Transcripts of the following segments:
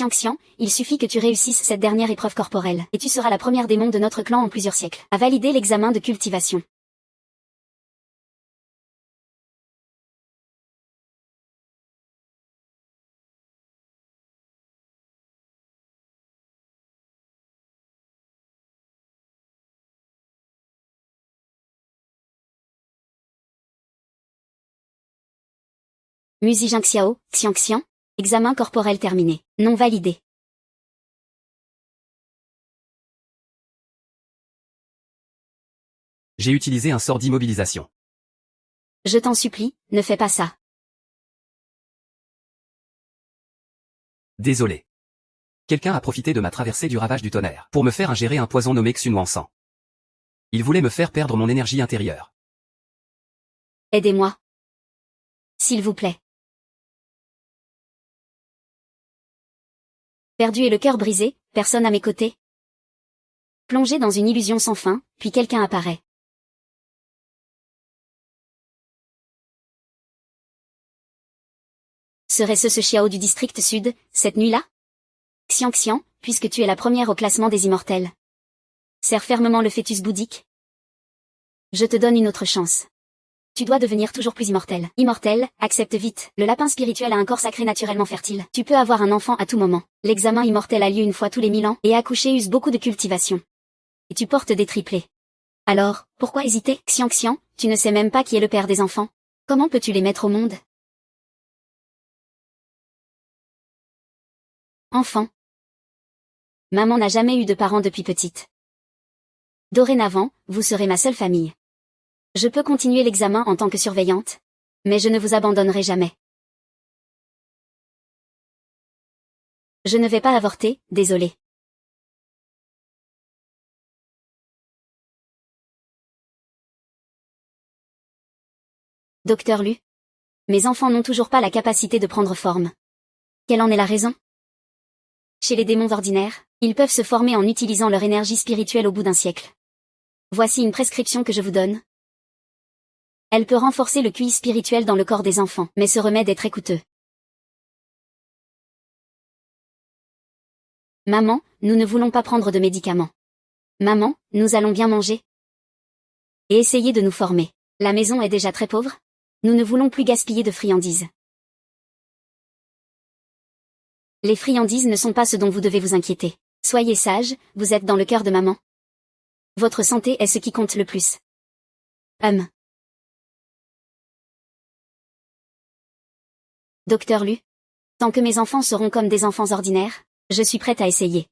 Xiang, il suffit que tu réussisses cette dernière épreuve corporelle, et tu seras la première démon de notre clan en plusieurs siècles à valider l'examen de cultivation. Musi Jingxiao, Xiang, examen corporel terminé, non validé. J'ai utilisé un sort d'immobilisation. Je t'en supplie, ne fais pas ça. Désolé. Quelqu'un a profité de ma traversée du ravage du tonnerre pour me faire ingérer un poison nommé Xunuansan. Il voulait me faire perdre mon énergie intérieure. Aidez-moi. S'il vous plaît. Perdu et le cœur brisé, personne à mes côtés. Plongé dans une illusion sans fin, puis quelqu'un apparaît. Serait-ce ce Xiao du district sud, cette nuit-là? Xiang, puisque tu es la première au classement des immortels. Serre fermement le fœtus bouddhique. Je te donne une autre chance. Tu dois devenir toujours plus immortel. Immortel, accepte vite. Le lapin spirituel a un corps sacré naturellement fertile. Tu peux avoir un enfant à tout moment. L'examen immortel a lieu une fois tous les 1000 ans, et accoucher use beaucoup de cultivation. Et tu portes des triplés. Alors, pourquoi hésiter? Xiang, tu ne sais même pas qui est le père des enfants. Comment peux-tu les mettre au monde? Enfant. Maman n'a jamais eu de parents depuis petite. Dorénavant, vous serez ma seule famille. Je peux continuer l'examen en tant que surveillante, mais je ne vous abandonnerai jamais. Je ne vais pas avorter, désolé. Docteur Lu. Mes enfants n'ont toujours pas la capacité de prendre forme. Quelle en est la raison? Chez les démons ordinaires, ils peuvent se former en utilisant leur énergie spirituelle au bout d'un siècle. Voici une prescription que je vous donne. Elle peut renforcer le QI spirituel dans le corps des enfants, mais ce remède est très coûteux. Maman, nous ne voulons pas prendre de médicaments. Maman, nous allons bien manger. Et essayer de nous former. La maison est déjà très pauvre. Nous ne voulons plus gaspiller de friandises. Les friandises ne sont pas ce dont vous devez vous inquiéter. Soyez sage, vous êtes dans le cœur de maman. Votre santé est ce qui compte le plus. Docteur Lu. Tant que mes enfants seront comme des enfants ordinaires, je suis prête à essayer.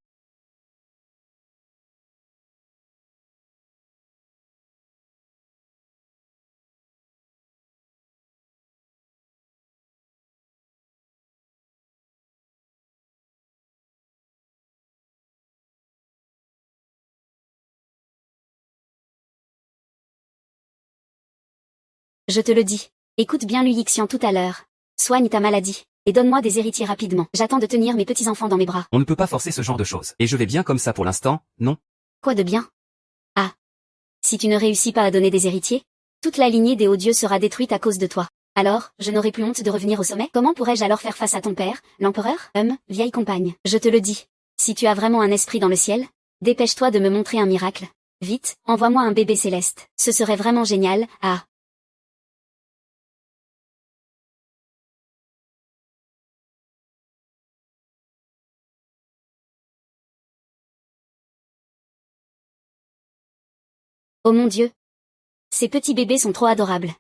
Je te le dis. Écoute bien Lu Yixian tout à l'heure. Soigne ta maladie, et donne-moi des héritiers rapidement. J'attends de tenir mes petits-enfants dans mes bras. On ne peut pas forcer ce genre de choses. Et je vais bien comme ça pour l'instant, non? Quoi de bien? Ah. Si tu ne réussis pas à donner des héritiers, toute la lignée des hauts dieux sera détruite à cause de toi. Alors, je n'aurai plus honte de revenir au sommet? Comment pourrais-je alors faire face à ton père, l'empereur? Vieille compagne. Je te le dis. Si tu as vraiment un esprit dans le ciel, dépêche-toi de me montrer un miracle. Vite, envoie-moi un bébé céleste. Ce serait vraiment génial, ah. Oh mon Dieu. Ces petits bébés sont trop adorables.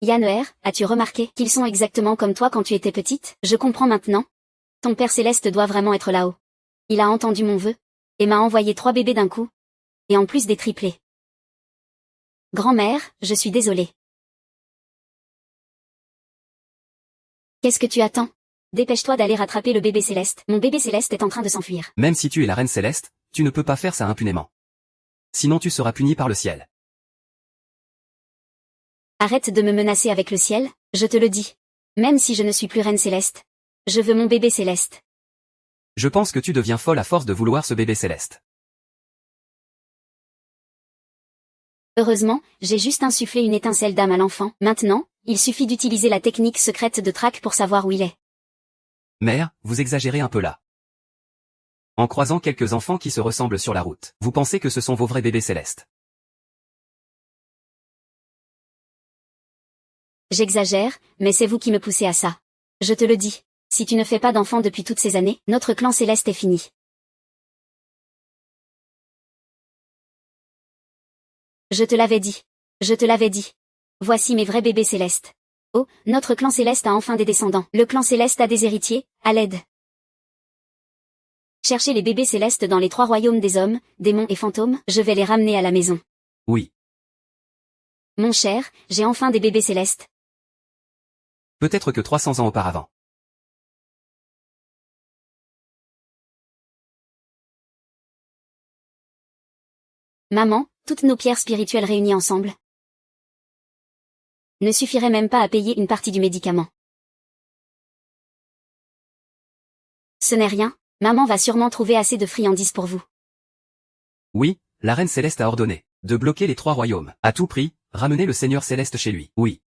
Yanner, as-tu remarqué qu'ils sont exactement comme toi quand tu étais petite? Je comprends maintenant. Ton Père Céleste doit vraiment être là-haut. Il a entendu mon vœu, et m'a envoyé 3 bébés d'un coup. Et en plus des triplés. Grand-mère, je suis désolée. Qu'est-ce que tu attends? Dépêche-toi d'aller rattraper le bébé céleste. Mon bébé céleste est en train de s'enfuir. Même si tu es la reine céleste, tu ne peux pas faire ça impunément. Sinon tu seras puni par le ciel. Arrête de me menacer avec le ciel, je te le dis. Même si je ne suis plus reine céleste. Je veux mon bébé céleste. Je pense que tu deviens folle à force de vouloir ce bébé céleste. Heureusement, j'ai juste insufflé une étincelle d'âme à l'enfant. Maintenant, il suffit d'utiliser la technique secrète de traque pour savoir où il est. Mère, vous exagérez un peu là. en croisant quelques enfants qui se ressemblent sur la route. Vous pensez que ce sont vos vrais bébés célestes. J'exagère, mais c'est vous qui me poussez à ça. Je te le dis. Si tu ne fais pas d'enfant depuis toutes ces années, notre clan céleste est fini. Je te l'avais dit. Je te l'avais dit. Voici mes vrais bébés célestes. Oh, notre clan céleste a enfin des descendants. Le clan céleste a des héritiers, à l'aide. Cherchez les bébés célestes dans les 3 royaumes des hommes, démons et fantômes, je vais les ramener à la maison. Oui. Mon cher, j'ai enfin des bébés célestes. Peut-être que 300 ans auparavant. Maman, toutes nos pierres spirituelles réunies ensemble ne suffiraient même pas à payer une partie du médicament. Ce n'est rien, maman va sûrement trouver assez de friandises pour vous. Oui, la reine céleste a ordonné de bloquer les 3 royaumes. À tout prix, ramener le Seigneur céleste chez lui. Oui.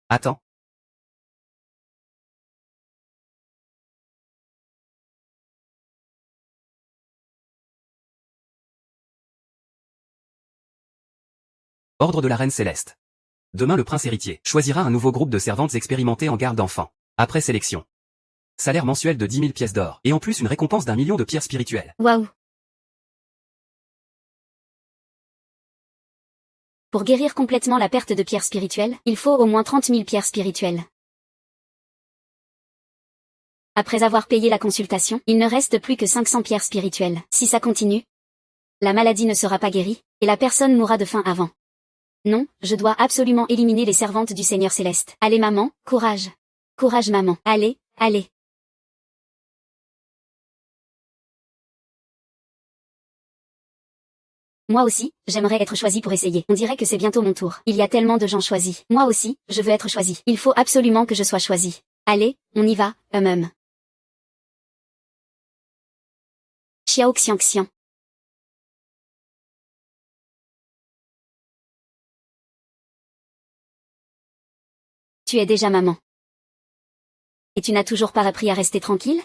Attends. Ordre de la reine céleste. Demain le prince héritier choisira un nouveau groupe de servantes expérimentées en garde d'enfants. Après sélection. Salaire mensuel de 10 000 pièces d'or. Et en plus une récompense d'1 million de pierres spirituelles. Waouh! Pour guérir complètement la perte de pierres spirituelles, il faut au moins 30 000 pierres spirituelles. Après avoir payé la consultation, il ne reste plus que 500 pierres spirituelles. Si ça continue, la maladie ne sera pas guérie, et la personne mourra de faim avant. Non, je dois absolument éliminer les servantes du Seigneur Céleste. Allez maman, courage. Courage maman. Allez, allez. Moi aussi, j'aimerais être choisie pour essayer. On dirait que c'est bientôt mon tour. Il y a tellement de gens choisis. Moi aussi, je veux être choisie. Il faut absolument que je sois choisie. Allez, on y va, Xiao Xiang Xiang. Tu es déjà maman. Et tu n'as toujours pas appris à rester tranquille?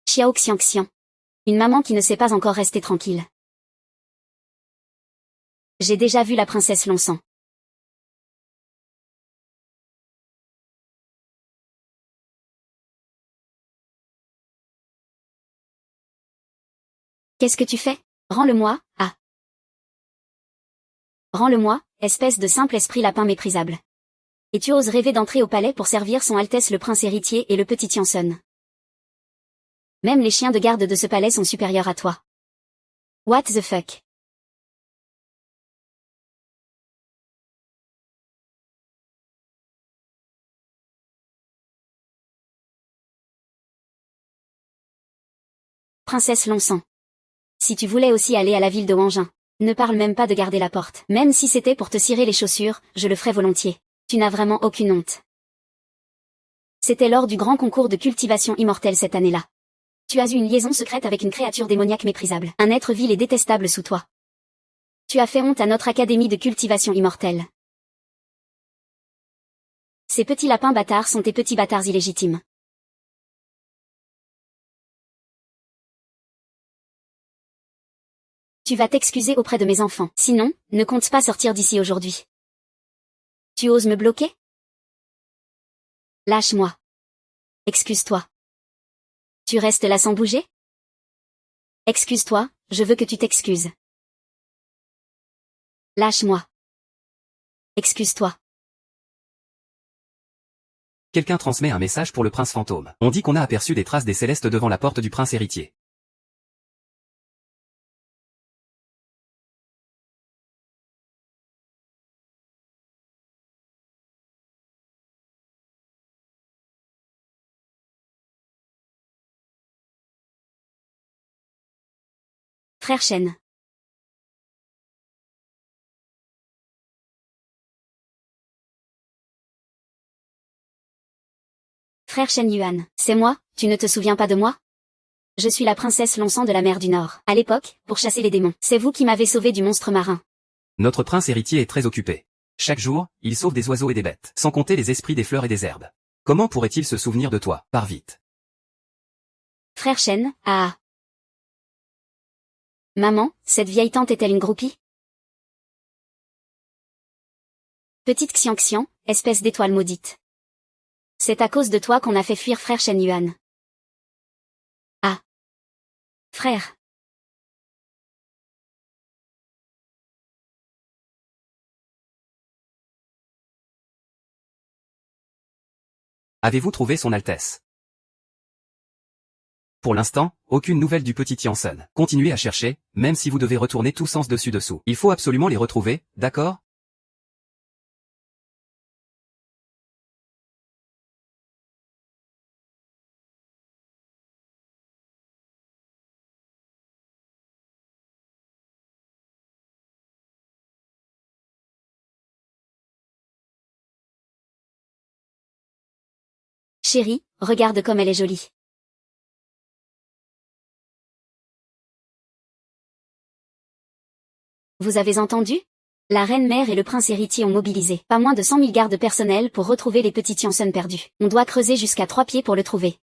Xiao Xiang Xiang. Une maman qui ne sait pas encore rester tranquille. J'ai déjà vu la princesse Longcent. Qu'est-ce que tu fais? Rends-le-moi, ah. Rends-le-moi, espèce de simple esprit lapin méprisable. Et tu oses rêver d'entrer au palais pour servir son Altesse le prince héritier et le petit Tianson. Même les chiens de garde de ce palais sont supérieurs à toi. What the fuck? Princesse Longcent. Si tu voulais aussi aller à la ville de Wangin, ne parle même pas de garder la porte. Même si c'était pour te cirer les chaussures, je le ferais volontiers. Tu n'as vraiment aucune honte. C'était lors du grand concours de cultivation immortelle cette année-là. Tu as eu une liaison secrète avec une créature démoniaque méprisable. Un être vil et détestable sous toi. Tu as fait honte à notre académie de cultivation immortelle. Ces petits lapins bâtards sont tes petits bâtards illégitimes. Tu vas t'excuser auprès de mes enfants. Sinon, ne compte pas sortir d'ici aujourd'hui. Tu oses me bloquer? Lâche-moi. Excuse-toi. Tu restes là sans bouger? Excuse-toi, je veux que tu t'excuses. Lâche-moi. Excuse-toi. Quelqu'un transmet un message pour le prince fantôme. On dit qu'on a aperçu des traces des célestes devant la porte du prince héritier. Frère Shen. Frère Shen Yuan, c'est moi, tu ne te souviens pas de moi? Je suis la princesse Lonsan de la mer du Nord. À l'époque, pour chasser les démons. C'est vous qui m'avez sauvé du monstre marin. Notre prince héritier est très occupé. Chaque jour, il sauve des oiseaux et des bêtes, sans compter les esprits des fleurs et des herbes. Comment pourrait-il se souvenir de toi? Pars vite. Frère Shen, ah. Maman, cette vieille tante est-elle une groupie? Petite Xian Xian, espèce d'étoile maudite. C'est à cause de toi qu'on a fait fuir frère Shen Yuan. Ah. Frère. Avez-vous trouvé son Altesse? Pour l'instant, aucune nouvelle du petit Tiansen. Continuez à chercher, même si vous devez retourner tous sens dessus-dessous. Il faut absolument les retrouver, d'accord? Chérie, regarde comme elle est jolie. Vous avez entendu? La reine-mère et le prince héritier ont mobilisé pas moins de 100 000 gardes personnels pour retrouver les petits Tiansen perdus. On doit creuser jusqu'à 3 pieds pour le trouver.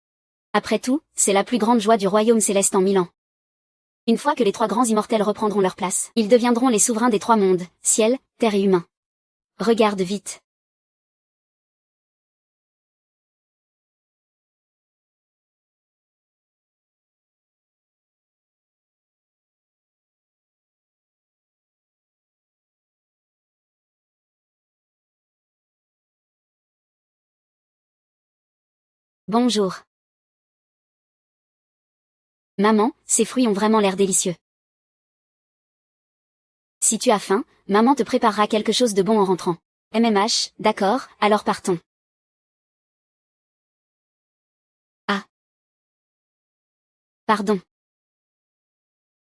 Après tout, c'est la plus grande joie du royaume céleste en 1000 ans. Une fois que les 3 grands immortels reprendront leur place, ils deviendront les souverains des 3 mondes, ciel, terre et humain. Regarde vite. Bonjour. Maman, ces fruits ont vraiment l'air délicieux. Si tu as faim, maman te préparera quelque chose de bon en rentrant. MMH, d'accord, alors partons. Ah. Pardon.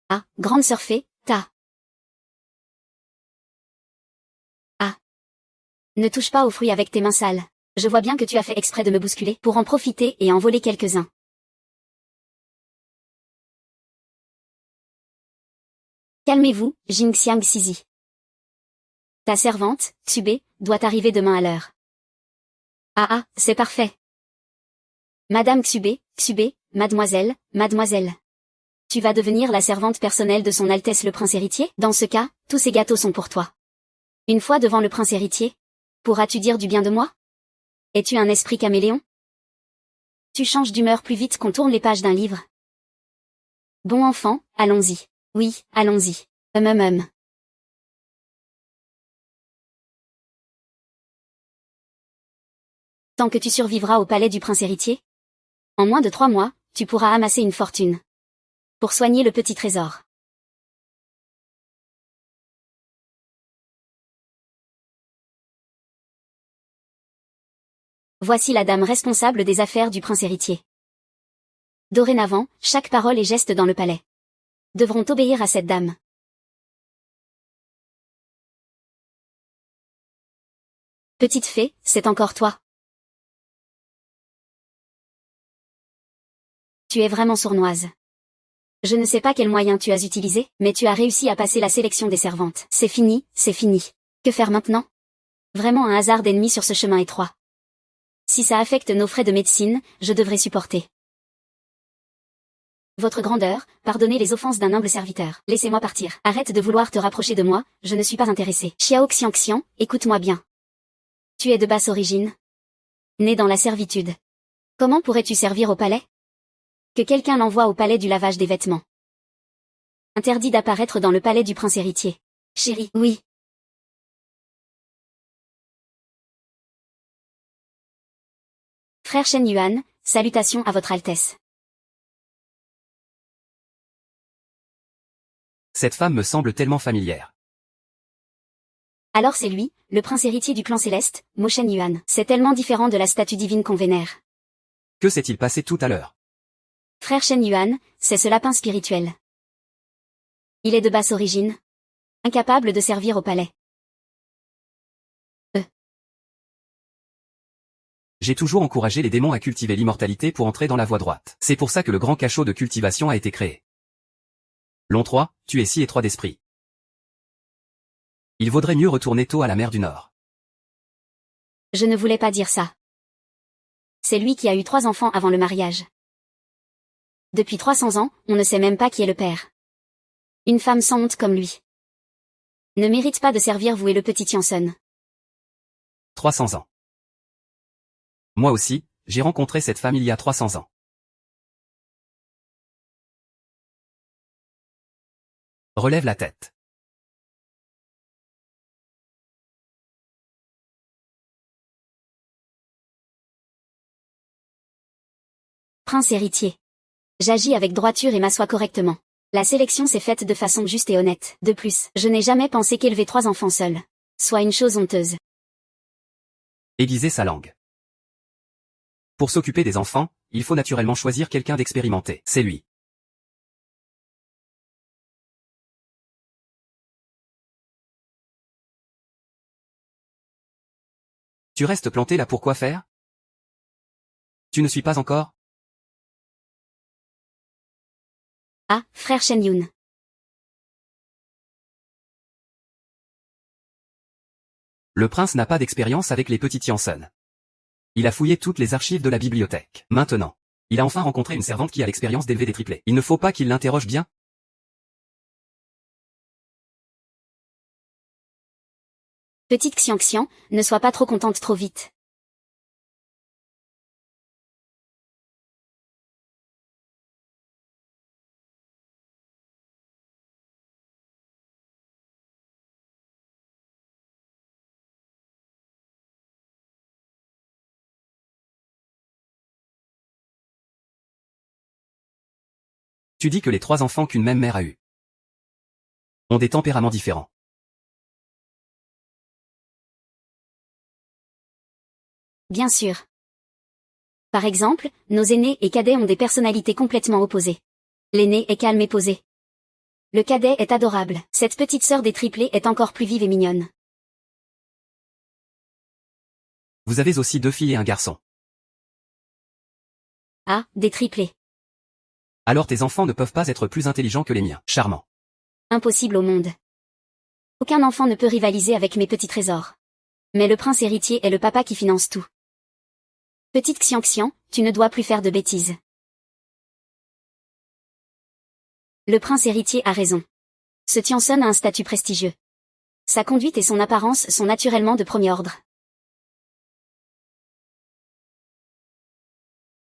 Ah, grande sœur fée, ta. Ah. Ne touche pas aux fruits avec tes mains sales. Je vois bien que tu as fait exprès de me bousculer pour en profiter et en voler quelques-uns. Calmez-vous, Jingxiang Sisi. Ta servante, Xubei, doit arriver demain à l'heure. Ah, c'est parfait. Madame Xubei, mademoiselle, mademoiselle. Tu vas devenir la servante personnelle de son Altesse le prince héritier? Dans ce cas, tous ces gâteaux sont pour toi. Une fois devant le prince héritier, pourras-tu dire du bien de moi? Es-tu un esprit caméléon? Tu changes d'humeur plus vite qu'on tourne les pages d'un livre. Bon enfant, allons-y. Oui, allons-y. Hum. Tant que tu survivras au palais du prince héritier, en moins de 3 mois, tu pourras amasser une fortune. Pour soigner le petit trésor. Voici la dame responsable des affaires du prince héritier. Dorénavant, chaque parole et geste dans le palais devront obéir à cette dame. Petite fée, c'est encore toi. Tu es vraiment sournoise. Je ne sais pas quel moyen tu as utilisé, mais tu as réussi à passer la sélection des servantes. C'est fini, c'est fini. Que faire maintenant? Vraiment un hasard d'ennemi sur ce chemin étroit. Si ça affecte nos frais de médecine, je devrais supporter. Votre grandeur, pardonnez les offenses d'un humble serviteur. Laissez-moi partir. Arrête de vouloir te rapprocher de moi, je ne suis pas intéressé. Xiao Xiang Xiang, écoute-moi bien. Tu es de basse origine. Né dans la servitude. Comment pourrais-tu servir au palais? Que quelqu'un l'envoie au palais du lavage des vêtements. Interdit d'apparaître dans le palais du prince héritier. Chérie, oui. Frère Shen Yuan, salutations à votre Altesse. Cette femme me semble tellement familière. Alors c'est lui, le prince héritier du clan céleste, Mo Shen Yuan. C'est tellement différent de la statue divine qu'on vénère. Que s'est-il passé tout à l'heure? Frère Shen Yuan, c'est ce lapin spirituel. Il est de basse origine. Incapable de servir au palais. J'ai toujours encouragé les démons à cultiver l'immortalité pour entrer dans la voie droite. C'est pour ça que le grand cachot de cultivation a été créé. Long 3, tu es si étroit d'esprit. Il vaudrait mieux retourner tôt à la mer du Nord. Je ne voulais pas dire ça. C'est lui qui a eu 3 enfants avant le mariage. Depuis 300 ans, on ne sait même pas qui est le père. Une femme sans honte comme lui ne mérite pas de servir vous et le petit Janssen. 300 ans. Moi aussi, j'ai rencontré cette femme il y a 300 ans. Relève la tête. Prince héritier. J'agis avec droiture et m'assois correctement. La sélection s'est faite de façon juste et honnête. De plus, je n'ai jamais pensé qu'élever 3 enfants seuls soit une chose honteuse. Aiguiser sa langue. Pour s'occuper des enfants, il faut naturellement choisir quelqu'un d'expérimenté. C'est lui. Tu restes planté là pour quoi faire? Tu ne suis pas encore? Ah, frère Shen Yun. Le prince n'a pas d'expérience avec les petits Janssen. Il a fouillé toutes les archives de la bibliothèque. Maintenant, il a enfin rencontré une servante qui a l'expérience d'élever des triplés. Il ne faut pas qu'il l'interroge bien? Petite Xian, ne sois pas trop contente trop vite. Tu dis que les 3 enfants qu'une même mère a eus ont des tempéraments différents. Bien sûr. Par exemple, nos aînés et cadets ont des personnalités complètement opposées. L'aîné est calme et posé. Le cadet est adorable. Cette petite sœur des triplés est encore plus vive et mignonne. Vous avez aussi 2 filles et un garçon. Ah, des triplés. Alors tes enfants ne peuvent pas être plus intelligents que les miens. Charmant. Impossible au monde. Aucun enfant ne peut rivaliser avec mes petits trésors. Mais le prince héritier est le papa qui finance tout. Petite Xian, tu ne dois plus faire de bêtises. Le prince héritier a raison. Ce Janssen a un statut prestigieux. Sa conduite et son apparence sont naturellement de premier ordre.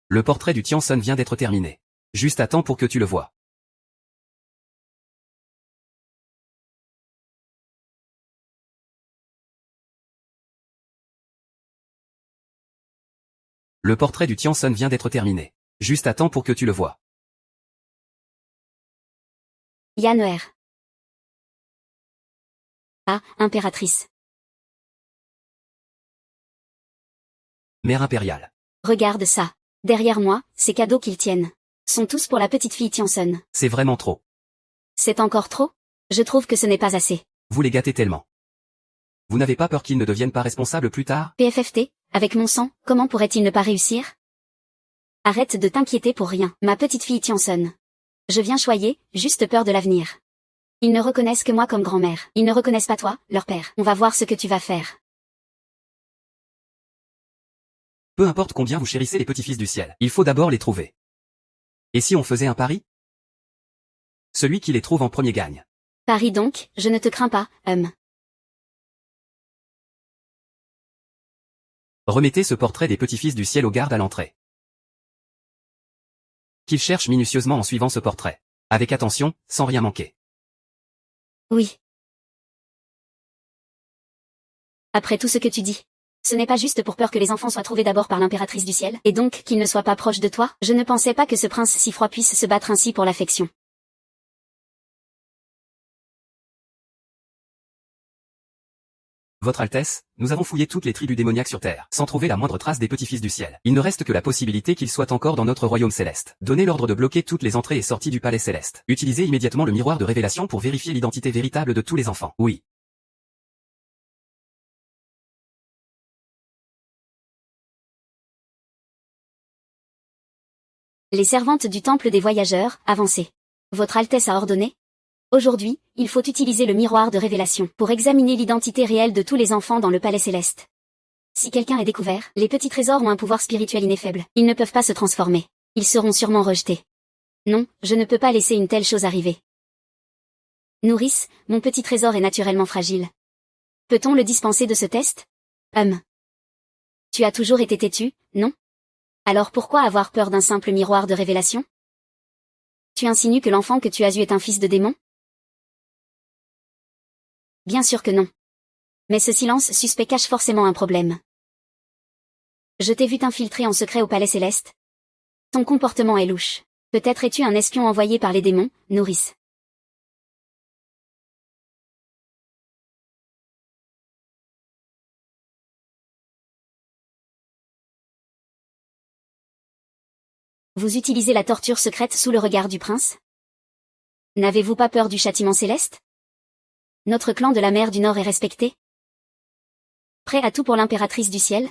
Le portrait du Janssen vient d'être terminé. Juste à temps pour que tu le vois. Le portrait du Janssen vient d'être terminé. Juste à temps pour que tu le vois. Yanner. Ah, impératrice. Mère impériale. Regarde ça. Derrière moi, ces cadeaux qu'ils tiennent sont tous pour la petite fille Janssen. C'est vraiment trop. C'est encore trop? Je trouve que ce n'est pas assez. Vous les gâtez tellement. Vous n'avez pas peur qu'ils ne deviennent pas responsables plus tard? PFFT, avec mon sang, comment pourrait-il ne pas réussir? Arrête de t'inquiéter pour rien, ma petite fille Janssen. Je viens choyer, juste peur de l'avenir. Ils ne reconnaissent que moi comme grand-mère. Ils ne reconnaissent pas toi, leur père. On va voir ce que tu vas faire. Peu importe combien vous chérissez les petits-fils du ciel, il faut d'abord les trouver. Et si on faisait un pari? Celui qui les trouve en premier gagne. Paris donc, je ne te crains pas, Remettez ce portrait des petits-fils du ciel aux gardes à l'entrée. Qu'ils cherchent minutieusement en suivant ce portrait. Avec attention, sans rien manquer. Oui. Après tout ce que tu dis. Ce n'est pas juste pour peur que les enfants soient trouvés d'abord par l'impératrice du ciel, et donc qu'ils ne soient pas proches de toi? Je ne pensais pas que ce prince si froid puisse se battre ainsi pour l'affection. Votre Altesse, nous avons fouillé toutes les tribus démoniaques sur Terre, sans trouver la moindre trace des petits-fils du ciel. Il ne reste que la possibilité qu'ils soient encore dans notre royaume céleste. Donnez l'ordre de bloquer toutes les entrées et sorties du palais céleste. Utilisez immédiatement le miroir de révélation pour vérifier l'identité véritable de tous les enfants. Oui. Les servantes du temple des voyageurs, avancez. Votre Altesse a ordonné. Aujourd'hui, il faut utiliser le miroir de révélation pour examiner l'identité réelle de tous les enfants dans le palais céleste. Si quelqu'un est découvert, les petits trésors ont un pouvoir spirituel ineffable. Ils ne peuvent pas se transformer. Ils seront sûrement rejetés. Non, je ne peux pas laisser une telle chose arriver. Nourrice, mon petit trésor est naturellement fragile. Peut-on le dispenser de ce test? Tu as toujours été têtu, non? Alors pourquoi avoir peur d'un simple miroir de révélation? Tu insinues que l'enfant que tu as eu est un fils de démon? Bien sûr que non. Mais ce silence suspect cache forcément un problème. Je t'ai vu t'infiltrer en secret au palais céleste. Ton comportement est louche. Peut-être es-tu un espion envoyé par les démons, nourrice. Vous utilisez la torture secrète sous le regard du prince? N'avez-vous pas peur du châtiment céleste? Notre clan de la mer du Nord est respecté? Prêt à tout pour l'impératrice du ciel?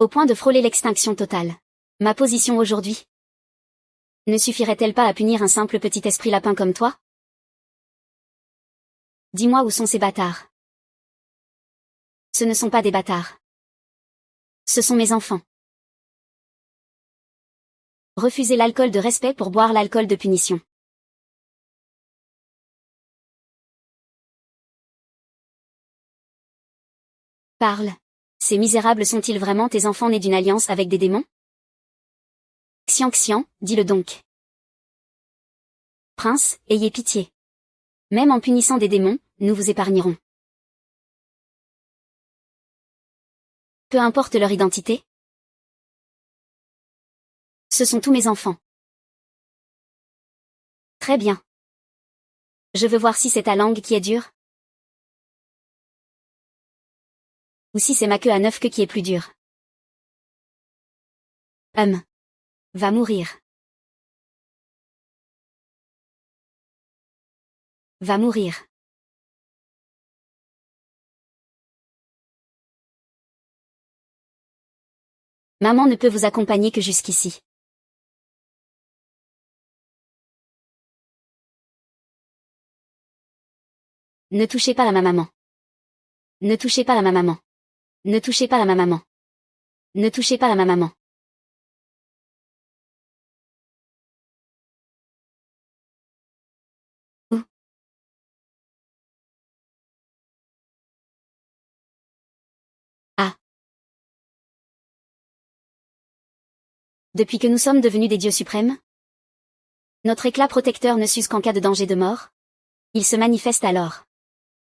Au point de frôler l'extinction totale. Ma position aujourd'hui ne suffirait-elle pas à punir un simple petit esprit lapin comme toi? Dis-moi où sont ces bâtards. Ce ne sont pas des bâtards. Ce sont mes enfants. Refusez l'alcool de respect pour boire l'alcool de punition. Parle. Ces misérables sont-ils vraiment tes enfants nés d'une alliance avec des démons? Xian, dis-le donc. Prince, ayez pitié. Même en punissant des démons, nous vous épargnerons. Peu importe leur identité. Ce sont tous mes enfants. Très bien. Je veux voir si c'est ta langue qui est dure. Ou si c'est ma queue à 9 queues qui est plus dure. Va mourir. Va mourir. Maman ne peut vous accompagner que jusqu'ici. Ne touchez pas à ma maman. Ne touchez pas à ma maman. Ne touchez pas à ma maman. Ne touchez pas à ma maman. Où? Ah. Depuis que nous sommes devenus des dieux suprêmes? Notre éclat protecteur ne s'use qu'en cas de danger de mort? Il se manifeste alors.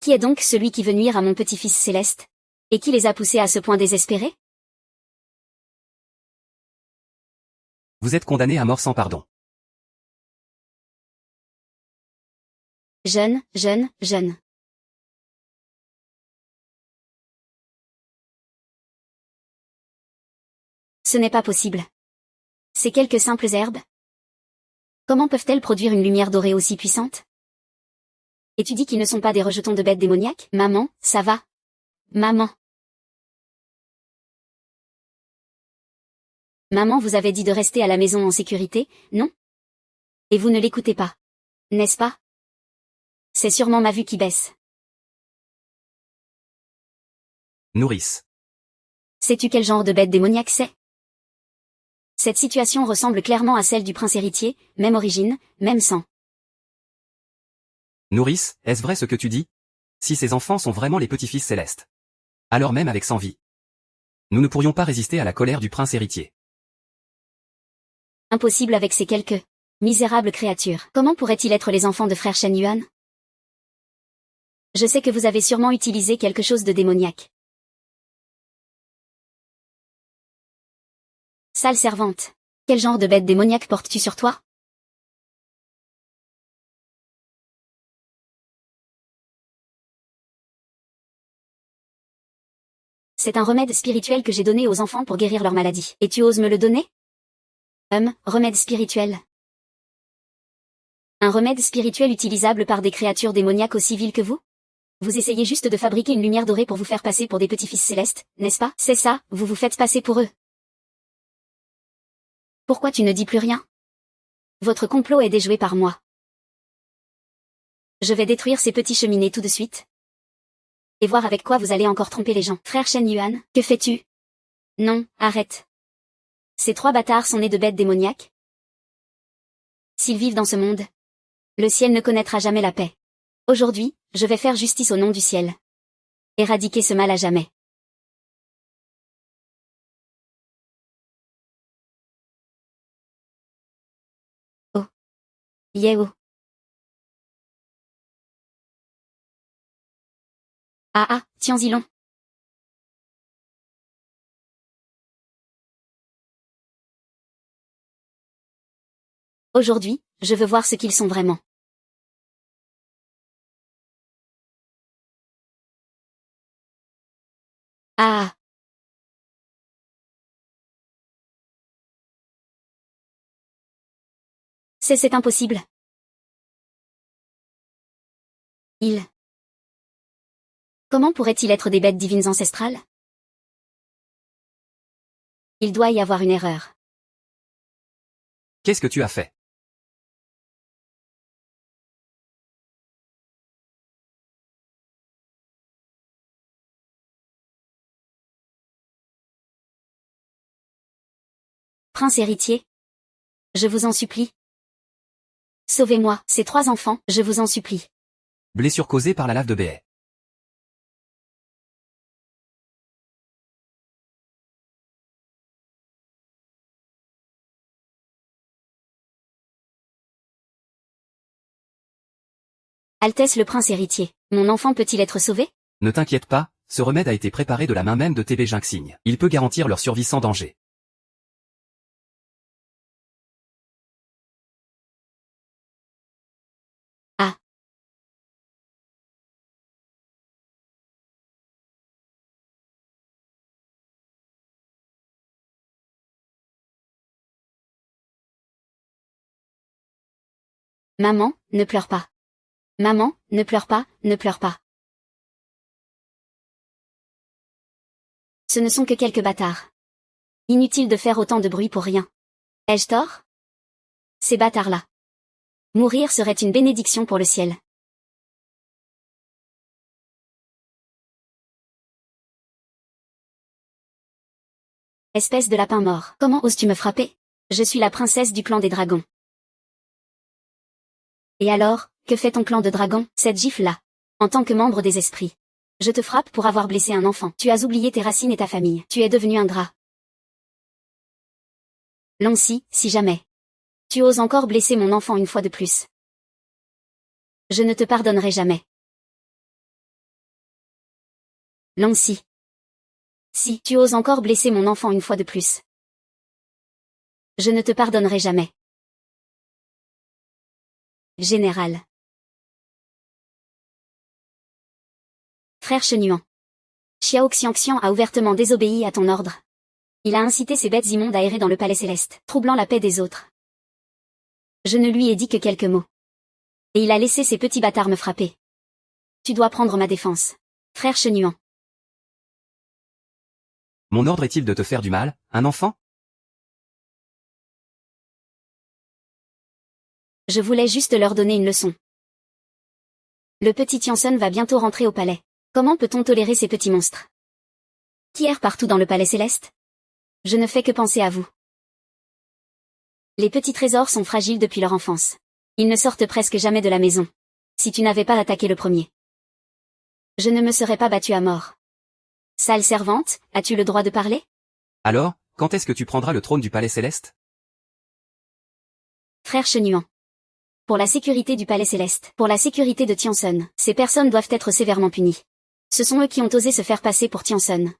Qui est donc celui qui veut nuire à mon petit-fils céleste? Et qui les a poussés à ce point désespéré? Vous êtes condamné à mort sans pardon. Jeune. Ce n'est pas possible. Ces quelques simples herbes? Comment peuvent-elles produire une lumière dorée aussi puissante? Et tu dis qu'ils ne sont pas des rejetons de bêtes démoniaques? Maman, ça va. Maman. Maman vous avait dit de rester à la maison en sécurité, non? Et vous ne l'écoutez pas. N'est-ce pas? C'est sûrement ma vue qui baisse. Nourrice. Sais-tu quel genre de bête démoniaque c'est? Cette situation ressemble clairement à celle du prince héritier, même origine, même sang. Nourrice, est-ce vrai ce que tu dis? Si ces enfants sont vraiment les petits-fils célestes. Alors même avec 100 vies. Nous ne pourrions pas résister à la colère du prince héritier. Impossible avec ces quelques misérables créatures. Comment pourraient-ils être les enfants de frère Shen Yuan? Je sais que vous avez sûrement utilisé quelque chose de démoniaque. Sale servante. Quel genre de bête démoniaque portes-tu sur toi? C'est un remède spirituel que j'ai donné aux enfants pour guérir leur maladie. Et tu oses me le donner? Remède spirituel. Un remède spirituel utilisable par des créatures démoniaques aussi viles que vous? Vous essayez juste de fabriquer une lumière dorée pour vous faire passer pour des petits-fils célestes, n'est-ce pas? C'est ça, vous vous faites passer pour eux. Pourquoi tu ne dis plus rien? Votre complot est déjoué par moi. Je vais détruire ces petits cheminées tout de suite. Et voir avec quoi vous allez encore tromper les gens. Frère Shen Yuan, que fais-tu? Non, arrête. Ces 3 bâtards sont nés de bêtes démoniaques. S'ils vivent dans ce monde, le ciel ne connaîtra jamais la paix. Aujourd'hui, je vais faire justice au nom du ciel. Éradiquer ce mal à jamais. Oh. Yeo. Ah ah, tiens-y long. Aujourd'hui, je veux voir ce qu'ils sont vraiment. Ah. C'est impossible. Comment pourrait-il être des bêtes divines ancestrales? Il doit y avoir une erreur. Qu'est-ce que tu as fait? Prince héritier. Je vous en supplie. Sauvez-moi, ces 3 enfants, je vous en supplie. Blessure causée par la lave de Béhet. Altesse le prince héritier, mon enfant peut-il être sauvé? Ne t'inquiète pas, ce remède a été préparé de la main même de TB Jinxing. Il peut garantir leur survie sans danger. Ah. Maman, ne pleure pas. Maman, ne pleure pas, ne pleure pas. Ce ne sont que quelques bâtards. Inutile de faire autant de bruit pour rien. Ai-je tort? Ces bâtards-là. Mourir serait une bénédiction pour le ciel. Espèce de lapin mort. Comment oses-tu me frapper? Je suis la princesse du clan des dragons. Et alors, que fait ton clan de dragons? Cette gifle-là. En tant que membre des esprits. Je te frappe pour avoir blessé un enfant. Tu as oublié tes racines et ta famille. Tu es devenu ingrat. Loncy, si jamais. Tu oses encore blesser mon enfant une fois de plus. Je ne te pardonnerai jamais. Loncy. Si tu oses encore blesser mon enfant une fois de plus. Je ne te pardonnerai jamais. Général. Frère Chenuan. Xiao Xiangxian a ouvertement désobéi à ton ordre. Il a incité ces bêtes immondes à errer dans le palais céleste, troublant la paix des autres. Je ne lui ai dit que quelques mots. Et il a laissé ces petits bâtards me frapper. Tu dois prendre ma défense. Frère Chenuan. Mon ordre est-il de te faire du mal, un enfant? Je voulais juste leur donner une leçon. Le petit Tianson va bientôt rentrer au palais. Comment peut-on tolérer ces petits monstres? Qui errent partout dans le palais céleste? Je ne fais que penser à vous. Les petits trésors sont fragiles depuis leur enfance. Ils ne sortent presque jamais de la maison. Si tu n'avais pas attaqué le premier, je ne me serais pas battue à mort. Sale servante, as-tu le droit de parler? Alors, quand est-ce que tu prendras le trône du palais céleste? Frère Chenuan. Pour la sécurité du palais céleste, pour la sécurité de Tianson, ces personnes doivent être sévèrement punies. Ce sont eux qui ont osé se faire passer pour Tianson.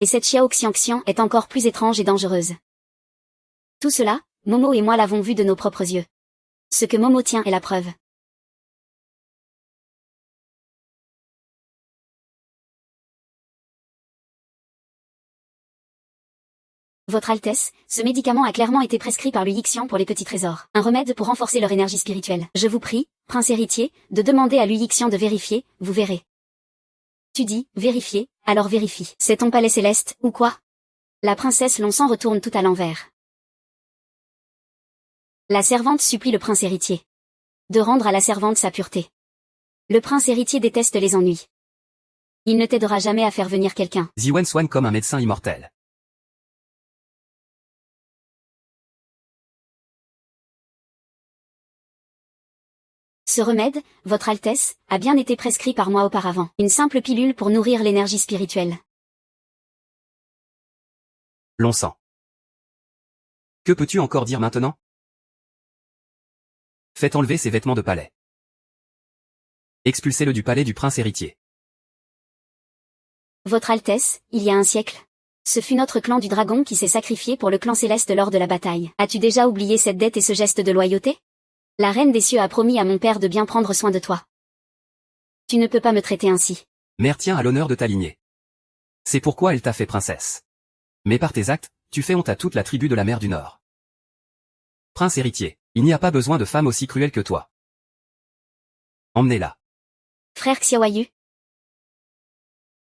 Et cette Xiao Xiangxian est encore plus étrange et dangereuse. Tout cela, Momo et moi l'avons vu de nos propres yeux. Ce que Momo tient est la preuve. Votre Altesse, ce médicament a clairement été prescrit par le Yixian pour les petits trésors. Un remède pour renforcer leur énergie spirituelle. Je vous prie, prince héritier, de demander à Yixian de vérifier, vous verrez. Tu dis, vérifier, alors vérifie. C'est ton palais céleste, ou quoi? La princesse Lonsan retourne tout à l'envers. La servante supplie le prince héritier de rendre à la servante sa pureté. Le prince héritier déteste les ennuis. Il ne t'aidera jamais à faire venir quelqu'un. Ziwen soigne comme un médecin immortel. Ce remède, Votre Altesse, a bien été prescrit par moi auparavant. Une simple pilule pour nourrir l'énergie spirituelle. L'on sent. Que peux-tu encore dire maintenant? Faites enlever ses vêtements de palais. Expulsez-le du palais du prince héritier. Votre Altesse, il y a un siècle, ce fut notre clan du dragon qui s'est sacrifié pour le clan céleste lors de la bataille. As-tu déjà oublié cette dette et ce geste de loyauté? La reine des cieux a promis à mon père de bien prendre soin de toi. Tu ne peux pas me traiter ainsi. Mère tient à l'honneur de ta lignée. C'est pourquoi elle t'a fait princesse. Mais par tes actes, tu fais honte à toute la tribu de la mer du Nord. Prince héritier, il n'y a pas besoin de femme aussi cruelle que toi. Emmenez-la. Frère Xiaoyu.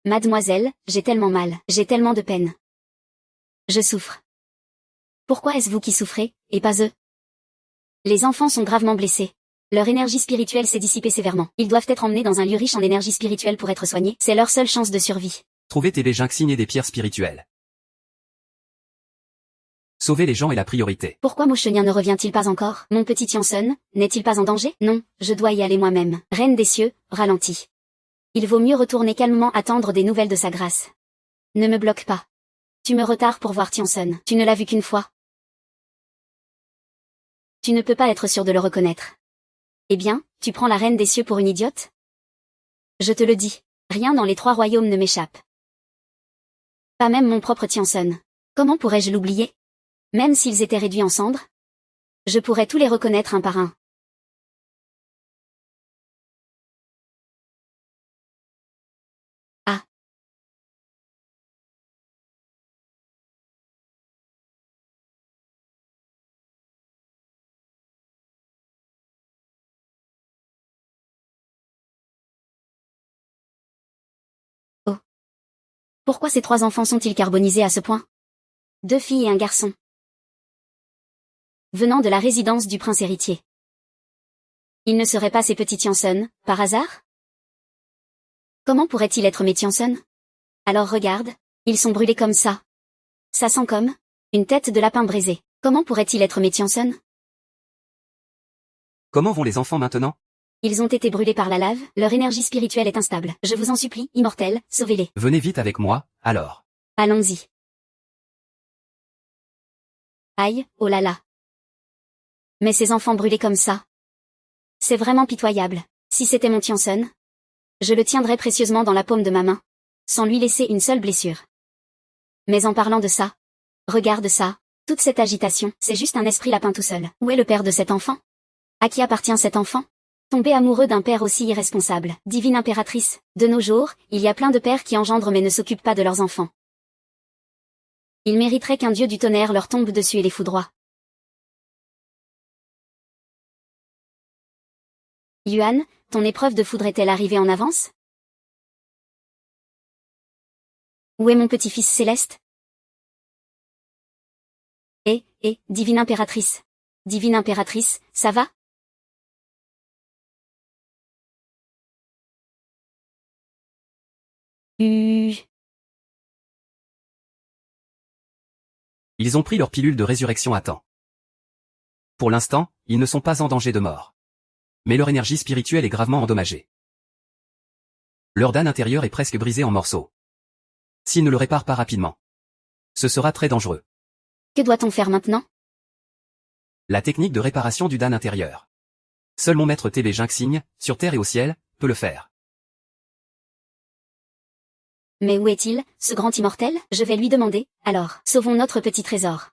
Mademoiselle, j'ai tellement mal, j'ai tellement de peine. Je souffre. Pourquoi est-ce vous qui souffrez, et pas eux? Les enfants sont gravement blessés. Leur énergie spirituelle s'est dissipée sévèrement. Ils doivent être emmenés dans un lieu riche en énergie spirituelle pour être soignés. C'est leur seule chance de survie. Trouvez tes Jinxing et des pierres spirituelles. Sauvez les gens est la priorité. Pourquoi Mouchenien ne revient-il pas encore? Mon petit Tiansun, n'est-il pas en danger? Non, je dois y aller moi-même. Reine des cieux, ralentis. Il vaut mieux retourner calmement attendre des nouvelles de sa grâce. Ne me bloque pas. Tu me retardes pour voir Tiansun. Tu ne l'as vu qu'une fois. Tu ne peux pas être sûr de le reconnaître. Eh bien, tu prends la reine des cieux pour une idiote? Je te le dis, rien dans les 3 royaumes ne m'échappe. Pas même mon propre Tiansun. Comment pourrais-je l'oublier? Même s'ils étaient réduits en cendres? Je pourrais tous les reconnaître un par un. Ah. Oh. Pourquoi ces 3 enfants sont-ils carbonisés à ce point? 2 filles et un garçon. Venant de la résidence du prince héritier. Ils ne seraient pas ces petits Tiansun, par hasard? Comment pourraient-ils être mes Tiansun? Alors regarde, ils sont brûlés comme ça. Ça sent comme une tête de lapin brisée. Comment pourraient-ils être mes Tiansun? Comment vont les enfants maintenant? Ils ont été brûlés par la lave, leur énergie spirituelle est instable. Je vous en supplie, immortels, sauvez-les. Venez vite avec moi, alors. Allons-y. Aïe, oh là là. Mais ces enfants brûlés comme ça. C'est vraiment pitoyable. Si c'était mon Tiansun, je le tiendrais précieusement dans la paume de ma main, sans lui laisser une seule blessure. Mais en parlant de ça, regarde ça, toute cette agitation, c'est juste un esprit lapin tout seul. Où est le père de cet enfant? À qui appartient cet enfant? Tomber amoureux d'un père aussi irresponsable. Divine impératrice, de nos jours, il y a plein de pères qui engendrent mais ne s'occupent pas de leurs enfants. Ils mériteraient qu'un dieu du tonnerre leur tombe dessus et les foudroie. Yuan, ton épreuve de foudre est-elle arrivée en avance? Où est mon petit-fils céleste? Divine impératrice. Divine impératrice, ça va? Ils ont pris leur pilule de résurrection à temps. Pour l'instant, ils ne sont pas en danger de mort. Mais leur énergie spirituelle est gravement endommagée. Leur dame intérieure est presque brisée en morceaux. S'ils ne le réparent pas rapidement, ce sera très dangereux. Que doit-on faire maintenant? La technique de réparation du dame intérieur. Seul mon maître TV Jinxing, sur terre et au ciel, peut le faire. Mais où est-il, ce grand immortel? Je vais lui demander, alors, sauvons notre petit trésor.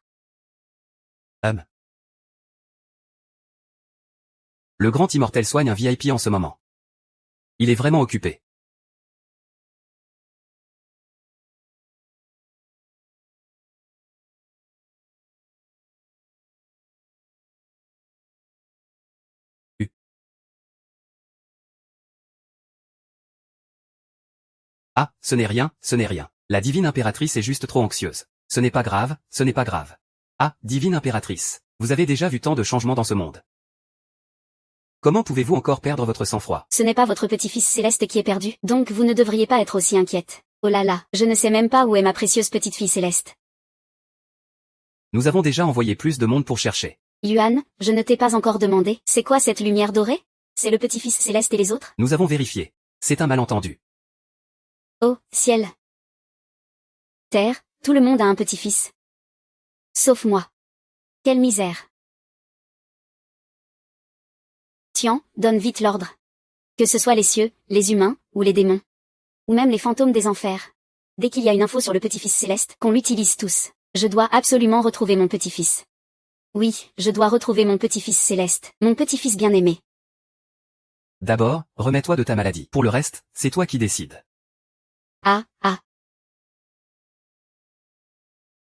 Le grand immortel soigne un VIP en ce moment. Il est vraiment occupé. Ah, ce n'est rien, ce n'est rien. La divine impératrice est juste trop anxieuse. Ce n'est pas grave, ce n'est pas grave. Ah, divine impératrice. Vous avez déjà vu tant de changements dans ce monde. Comment pouvez-vous encore perdre votre sang-froid? Ce n'est pas votre petit-fils Céleste qui est perdu, donc vous ne devriez pas être aussi inquiète. Oh là là, je ne sais même pas où est ma précieuse petite-fille Céleste. Nous avons déjà envoyé plus de monde pour chercher. Yuan, je ne t'ai pas encore demandé, c'est quoi cette lumière dorée? C'est le petit-fils Céleste et les autres? Nous avons vérifié. C'est un malentendu. Oh, ciel. Terre, tout le monde a un petit-fils. Sauf moi. Quelle misère. Tian, donne vite l'ordre. Que ce soit les cieux, les humains, ou les démons. Ou même les fantômes des enfers. Dès qu'il y a une info sur le petit-fils Céleste, qu'on l'utilise tous. Je dois absolument retrouver mon petit-fils. Oui, je dois retrouver mon petit-fils Céleste, mon petit-fils bien-aimé. D'abord, remets-toi de ta maladie. Pour le reste, c'est toi qui décides. Ah, ah.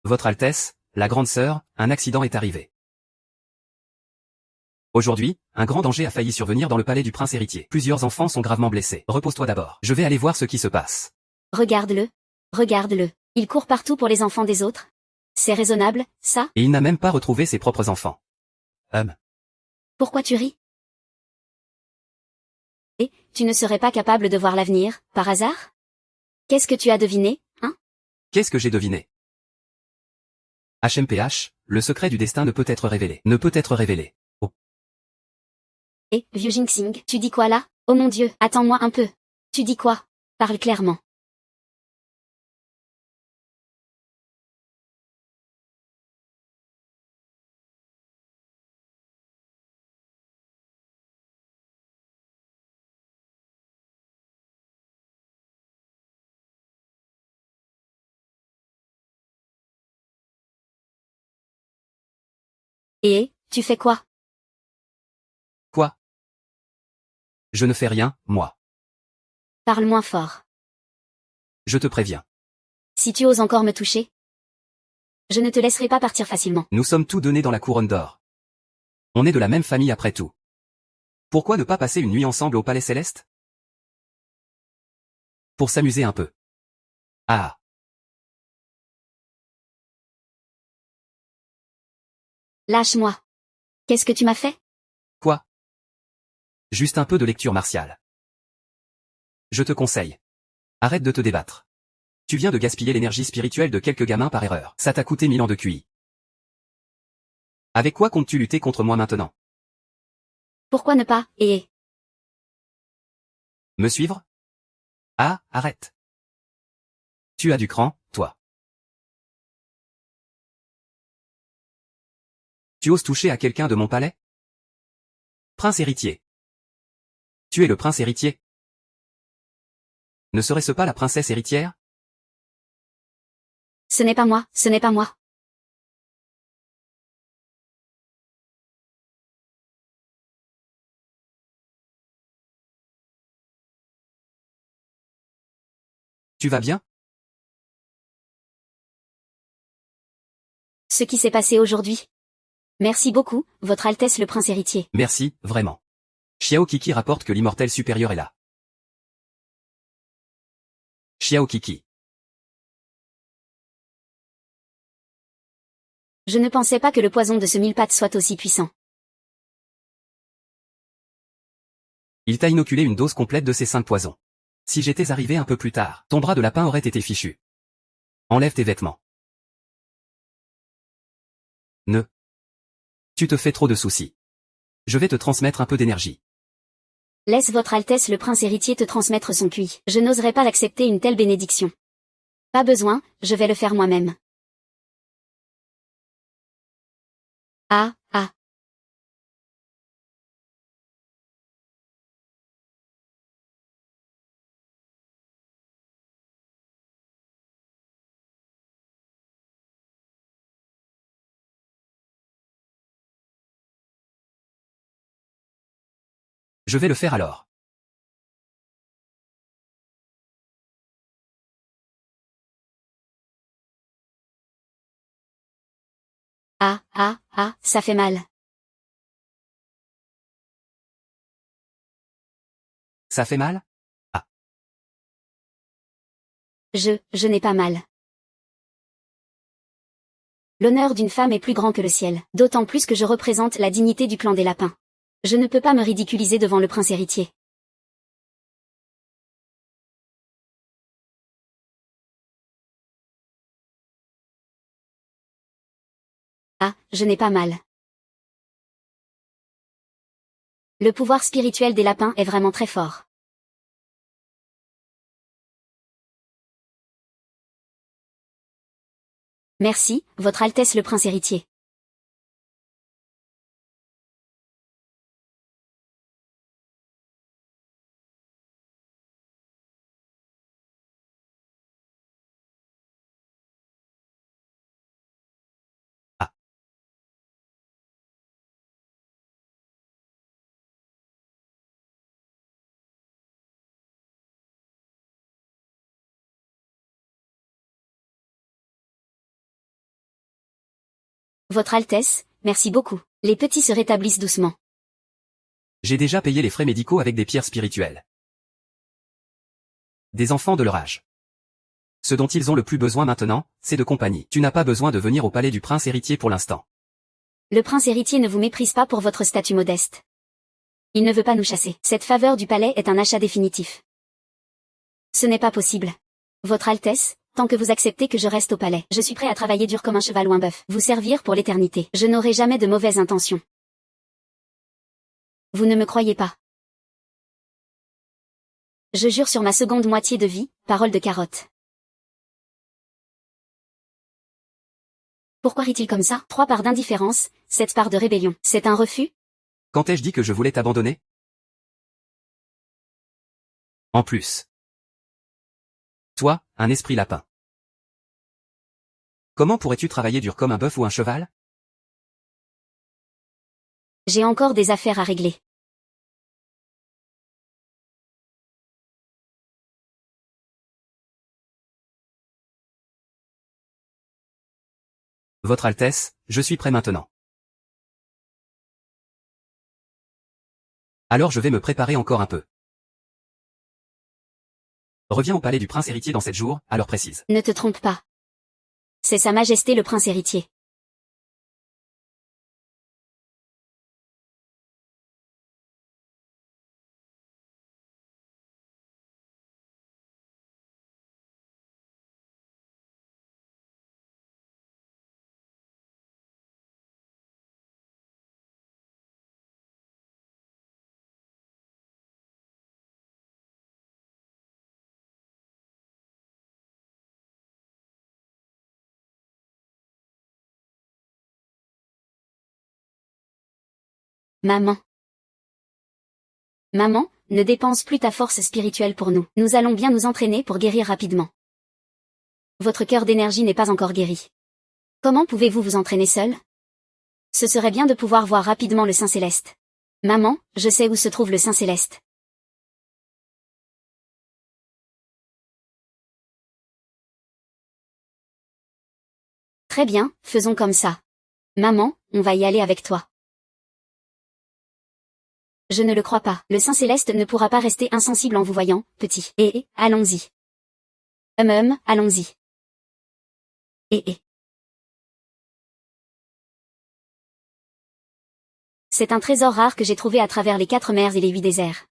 Votre Altesse, la grande sœur, un accident est arrivé. Aujourd'hui, un grand danger a failli survenir dans le palais du prince héritier. Plusieurs enfants sont gravement blessés. Repose-toi d'abord. Je vais aller voir ce qui se passe. Regarde-le. Regarde-le. Il court partout pour les enfants des autres. C'est raisonnable, ça? Et il n'a même pas retrouvé ses propres enfants. Pourquoi tu ris? Et, tu ne serais pas capable de voir l'avenir, par hasard? Qu'est-ce que tu as deviné, hein? Qu'est-ce que j'ai deviné? HMPH, le secret du destin ne peut être révélé. Ne peut être révélé. Oh. Et, vieux Jinxing, tu dis quoi là? Oh mon Dieu, attends-moi un peu. Tu dis quoi? Parle clairement. Et, tu fais quoi? Quoi? Je ne fais rien, moi. Parle moins fort. Je te préviens. Si tu oses encore me toucher, je ne te laisserai pas partir facilement. Nous sommes tous deux nés dans la couronne d'or. On est de la même famille après tout. Pourquoi ne pas passer une nuit ensemble au palais céleste? Pour s'amuser un peu. Ah. Lâche-moi. Qu'est-ce que tu m'as fait? Quoi? Juste un peu de lecture martiale. Je te conseille. Arrête de te débattre. Tu viens de gaspiller l'énergie spirituelle de quelques gamins par erreur. Ça t'a coûté 1000 ans de QI. Avec quoi comptes-tu lutter contre moi maintenant? Pourquoi ne pas, et... Me suivre? Ah, arrête. Tu as du cran, toi. Tu oses toucher à quelqu'un de mon palais? Prince héritier. Tu es le prince héritier? Ne serait-ce pas la princesse héritière? Ce n'est pas moi, ce n'est pas moi. Tu vas bien? Ce qui s'est passé aujourd'hui. Merci beaucoup, Votre Altesse le Prince héritier. Merci, vraiment. Xiao Kiki rapporte que l'immortel supérieur est là. Xiao Kiki. Je ne pensais pas que le poison de ce mille-pattes soit aussi puissant. Il t'a inoculé une dose complète de ces 5 poisons. Si j'étais arrivé un peu plus tard, ton bras de lapin aurait été fichu. Enlève tes vêtements. Ne. Tu te fais trop de soucis. Je vais te transmettre un peu d'énergie. Laisse Votre Altesse le Prince héritier te transmettre son QI. Je n'oserais pas l'accepter une telle bénédiction. Pas besoin, je vais le faire moi-même. Ah, ah. Je vais le faire alors. Ah, ah, ah, ça fait mal. Ça fait mal? Ah. Je n'ai pas mal. L'honneur d'une femme est plus grand que le ciel, d'autant plus que je représente la dignité du clan des lapins. Je ne peux pas me ridiculiser devant le prince héritier. Ah, je n'ai pas mal. Le pouvoir spirituel des lapins est vraiment très fort. Merci, Votre Altesse le prince héritier. Ah. Votre Altesse, merci beaucoup. Les petits se rétablissent doucement. J'ai déjà payé les frais médicaux avec des pierres spirituelles. Des enfants de leur âge. Ce dont ils ont le plus besoin maintenant, c'est de compagnie. Tu n'as pas besoin de venir au palais du prince héritier pour l'instant. Le prince héritier ne vous méprise pas pour votre statut modeste. Il ne veut pas nous chasser. Cette faveur du palais est un achat définitif. Ce n'est pas possible. Votre Altesse, tant que vous acceptez que je reste au palais, je suis prêt à travailler dur comme un cheval ou un bœuf, vous servir pour l'éternité. Je n'aurai jamais de mauvaises intentions. Vous ne me croyez pas. Je jure sur ma seconde moitié de vie, parole de carotte. Pourquoi rit-il comme ça? 3 parts d'indifférence, 7 parts de rébellion. C'est un refus? Quand ai-je dit que je voulais t'abandonner? En plus. Toi, un esprit lapin. Comment pourrais-tu travailler dur comme un bœuf ou un cheval? J'ai encore des affaires à régler. Votre Altesse, je suis prêt maintenant. Alors je vais me préparer encore un peu. Reviens au palais du prince héritier dans 7 jours, à l'heure précise. Ne te trompe pas. C'est Sa Majesté le prince héritier. Maman. Maman, ne dépense plus ta force spirituelle pour nous. Nous allons bien nous entraîner pour guérir rapidement. Votre cœur d'énergie n'est pas encore guéri. Comment pouvez-vous vous entraîner seul? Ce serait bien de pouvoir voir rapidement le Saint Céleste. Maman, je sais où se trouve le Saint Céleste. Très bien, faisons comme ça. Maman, on va y aller avec toi. Je ne le crois pas. Le Saint Céleste ne pourra pas rester insensible en vous voyant, petit. Allons-y. Allons-y. C'est un trésor rare que j'ai trouvé à travers les 4 mers et les 8 déserts.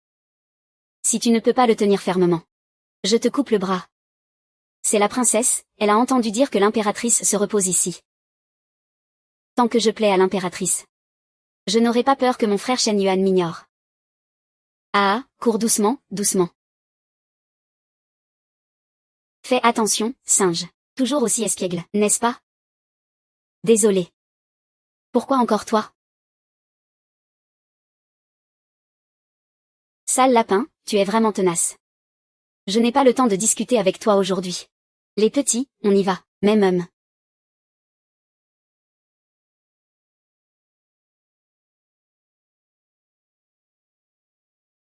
Si tu ne peux pas le tenir fermement, je te coupe le bras. C'est la princesse, elle a entendu dire que l'impératrice se repose ici. Tant que je plais à l'impératrice. Je n'aurai pas peur que mon frère Shen Yuan m'ignore. Ah, cours doucement, doucement. Fais attention, singe. Toujours aussi espiègle, n'est-ce pas? Désolé. Pourquoi encore toi? Sale lapin, tu es vraiment tenace. Je n'ai pas le temps de discuter avec toi aujourd'hui. Les petits, on y va, même.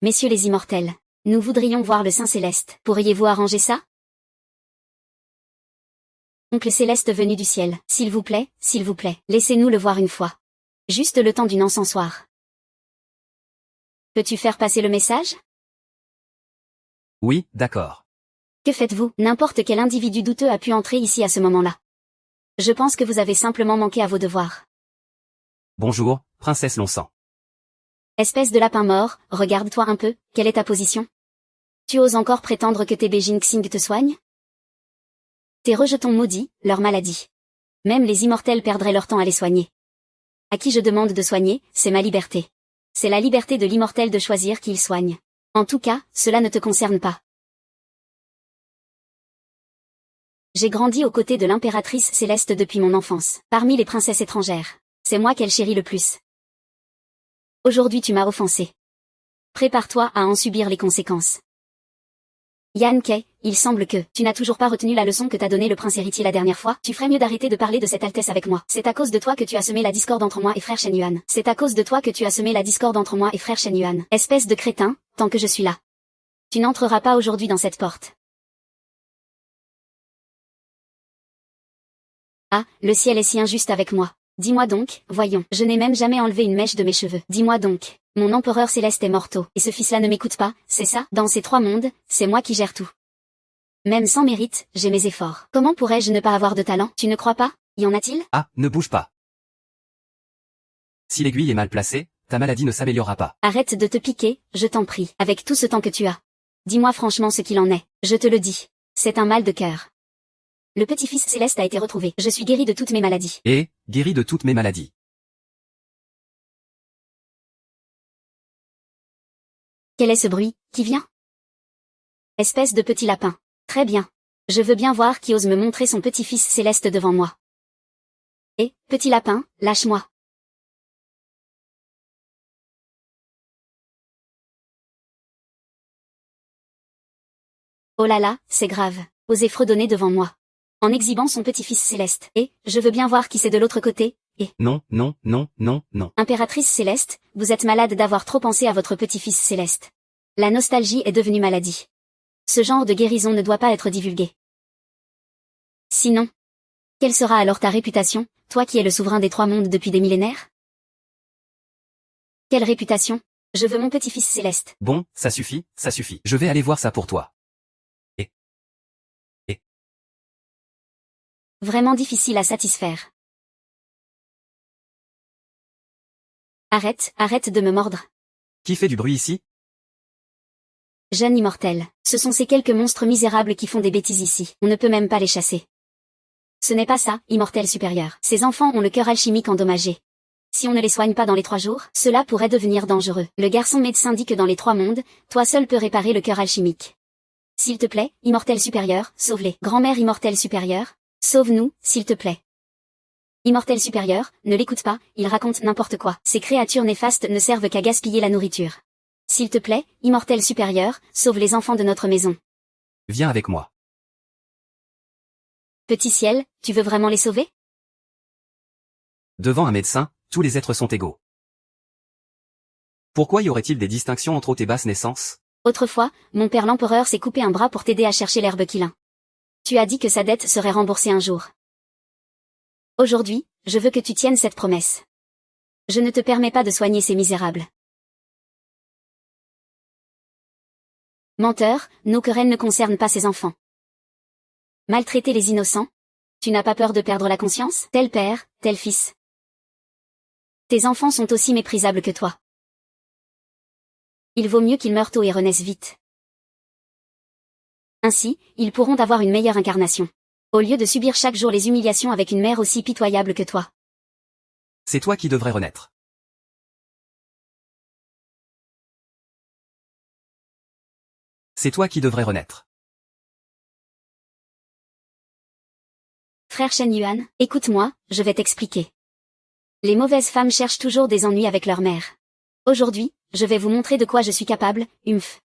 Messieurs les immortels, nous voudrions voir le Saint Céleste. Pourriez-vous arranger ça? Oncle Céleste venu du ciel, s'il vous plaît, laissez-nous le voir une fois. Juste le temps d'une encensoir. Peux-tu faire passer le message? Oui, d'accord. Que faites-vous? N'importe quel individu douteux a pu entrer ici à ce moment-là. Je pense que vous avez simplement manqué à vos devoirs. Bonjour, princesse Longcent. Espèce de lapin mort, regarde-toi un peu, quelle est ta position? Tu oses encore prétendre que tes Beijing Xing te soignent? Tes rejetons maudits, leur maladie. Même les immortels perdraient leur temps à les soigner. À qui je demande de soigner, c'est ma liberté. C'est la liberté de l'immortel de choisir qui il soigne. En tout cas, cela ne te concerne pas. J'ai grandi aux côtés de l'impératrice céleste depuis mon enfance, parmi les princesses étrangères. C'est moi qu'elle chérit le plus. Aujourd'hui tu m'as offensé. Prépare-toi à en subir les conséquences. Yan Kei, il semble que tu n'as toujours pas retenu la leçon que t'a donnée le prince héritier la dernière fois. Tu ferais mieux d'arrêter de parler de cette altesse avec moi. C'est à cause de toi que tu as semé la discorde entre moi et frère Shen Yuan. C'est à cause de toi que tu as semé la discorde entre moi et frère Shen Yuan. Espèce de crétin, tant que je suis là. Tu n'entreras pas aujourd'hui dans cette porte. Ah, le ciel est si injuste avec moi. Dis-moi donc, voyons, je n'ai même jamais enlevé une mèche de mes cheveux. Dis-moi donc, mon empereur céleste est morto, et ce fils-là ne m'écoute pas, c'est ça? Dans ces trois mondes, c'est moi qui gère tout. Même sans mérite, j'ai mes efforts. Comment pourrais-je ne pas avoir de talent? Tu ne crois pas? Y en a-t-il? Ah, ne bouge pas. Si l'aiguille est mal placée, ta maladie ne s'améliorera pas. Arrête de te piquer, je t'en prie, avec tout ce temps que tu as. Dis-moi franchement ce qu'il en est, je te le dis. C'est un mal de cœur. Le petit-fils céleste a été retrouvé. Je suis guéri de toutes mes maladies. Et, guéri de toutes mes maladies. Quel est ce bruit, qui vient? Espèce de petit lapin. Très bien. Je veux bien voir qui ose me montrer son petit-fils céleste devant moi. Eh, petit lapin, lâche-moi. Oh là là, c'est grave. Osez fredonner devant moi. En exhibant son petit-fils céleste. Et, je veux bien voir qui c'est de l'autre côté, et... Non, non, non, non, non. Impératrice céleste, vous êtes malade d'avoir trop pensé à votre petit-fils céleste. La nostalgie est devenue maladie. Ce genre de guérison ne doit pas être divulgué. Sinon, quelle sera alors ta réputation, toi qui es le souverain des trois mondes depuis des millénaires? Quelle réputation? Je veux mon petit-fils céleste. Bon, ça suffit, ça suffit. Je vais aller voir ça pour toi. Vraiment difficile à satisfaire. Arrête, arrête de me mordre. Qui fait du bruit ici? Jeune immortel, ce sont ces quelques monstres misérables qui font des bêtises ici. On ne peut même pas les chasser. Ce n'est pas ça, immortel supérieur. Ces enfants ont le cœur alchimique endommagé. Si on ne les soigne pas dans les 3 jours, cela pourrait devenir dangereux. Le garçon médecin dit que dans les 3 mondes, toi seul peux réparer le cœur alchimique. S'il te plaît, immortel supérieur, sauve-les. Grand-mère immortelle supérieure, sauve-nous, s'il te plaît. Immortel supérieur, ne l'écoute pas, il raconte n'importe quoi. Ces créatures néfastes ne servent qu'à gaspiller la nourriture. S'il te plaît, immortel supérieur, sauve les enfants de notre maison. Viens avec moi. Petit ciel, tu veux vraiment les sauver? Devant un médecin, tous les êtres sont égaux. Pourquoi y aurait-il des distinctions entre haute et basse naissance? Autrefois, mon père l'empereur s'est coupé un bras pour t'aider à chercher l'herbe Qilin. Tu as dit que sa dette serait remboursée un jour. Aujourd'hui, je veux que tu tiennes cette promesse. Je ne te permets pas de soigner ces misérables. Menteur, nos querelles ne concernent pas ces enfants. Maltraiter les innocents? Tu n'as pas peur de perdre la conscience? Tel père, tel fils. Tes enfants sont aussi méprisables que toi. Il vaut mieux qu'ils meurent tôt et renaissent vite. Ainsi, ils pourront avoir une meilleure incarnation. Au lieu de subir chaque jour les humiliations avec une mère aussi pitoyable que toi. C'est toi qui devrais renaître. C'est toi qui devrais renaître. Frère Shen Yuan, écoute-moi, je vais t'expliquer. Les mauvaises femmes cherchent toujours des ennuis avec leur mère. Aujourd'hui, je vais vous montrer de quoi je suis capable, humph.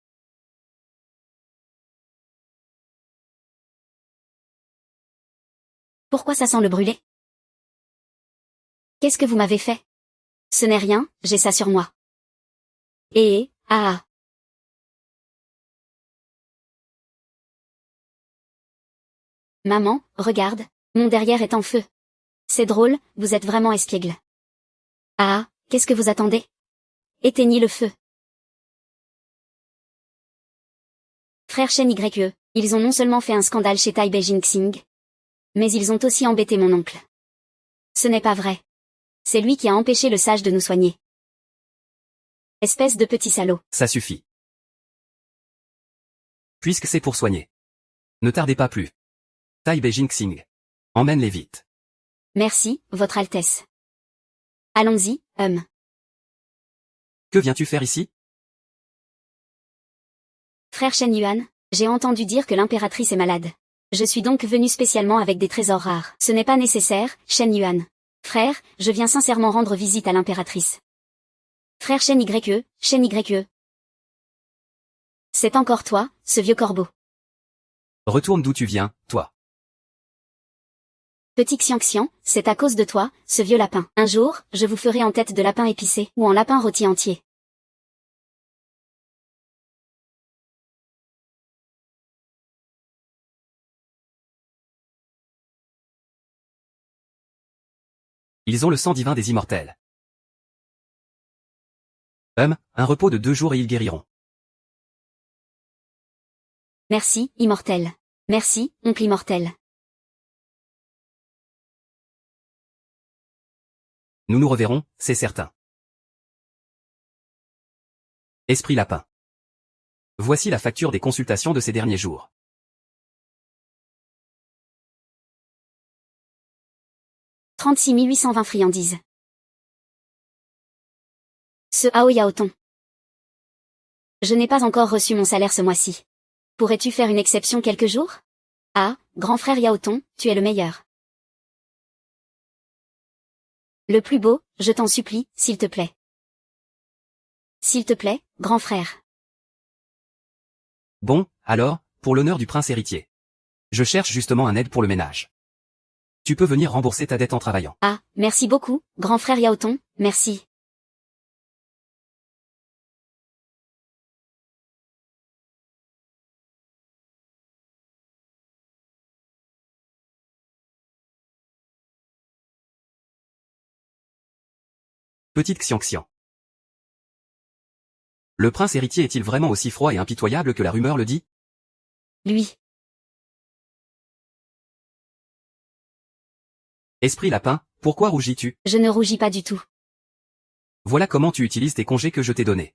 Pourquoi ça sent le brûlé? Qu'est-ce que vous m'avez fait? Ce n'est rien, j'ai ça sur moi. Ah. Maman, regarde, mon derrière est en feu. C'est drôle, vous êtes vraiment espiègle. Ah, qu'est-ce que vous attendez? Éteignez le feu. Frère Shen Ye, ils ont non seulement fait un scandale chez Tai Beijing Xing, Mais ils ont aussi embêté mon oncle. Ce n'est pas vrai. C'est lui qui a empêché le sage de nous soigner. Espèce de petit salaud. Ça suffit. Puisque c'est pour soigner. Ne tardez pas plus. Tai Beijing Xing. Emmène-les vite. Merci, Votre Altesse. Allons-y, Que viens-tu faire ici? Frère Shen Yuan, j'ai entendu dire que l'impératrice est malade. Je suis donc venu spécialement avec des trésors rares. Ce n'est pas nécessaire, Shen Yuan. Frère, je viens sincèrement rendre visite à l'impératrice. Frère Shen Ye. C'est encore toi, ce vieux corbeau. Retourne d'où tu viens, toi. Petit Xiang, c'est à cause de toi, ce vieux lapin. Un jour, je vous ferai en tête de lapin épicé, ou en lapin rôti entier. Ils ont le sang divin des immortels. Un repos de 2 jours et ils guériront. Merci, immortel. Merci, oncle immortel. Nous nous reverrons, c'est certain. Esprit lapin. Voici la facture des consultations de ces derniers jours. 36 820 friandises. Ce Hao Yaoton. Je n'ai pas encore reçu mon salaire ce mois-ci. Pourrais-tu faire une exception quelques jours? Ah, grand frère Yaoton, tu es le meilleur. Le plus beau, je t'en supplie, s'il te plaît. S'il te plaît, grand frère. Bon, alors, pour l'honneur du prince héritier. Je cherche justement un aide pour le ménage. Tu peux venir rembourser ta dette en travaillant. Ah, merci beaucoup, grand frère Yaoton, merci. Petite Xiang. Le prince héritier est-il vraiment aussi froid et impitoyable que la rumeur le dit? Lui. Esprit lapin, pourquoi rougis-tu? Je ne rougis pas du tout. Voilà comment tu utilises tes congés que je t'ai donnés.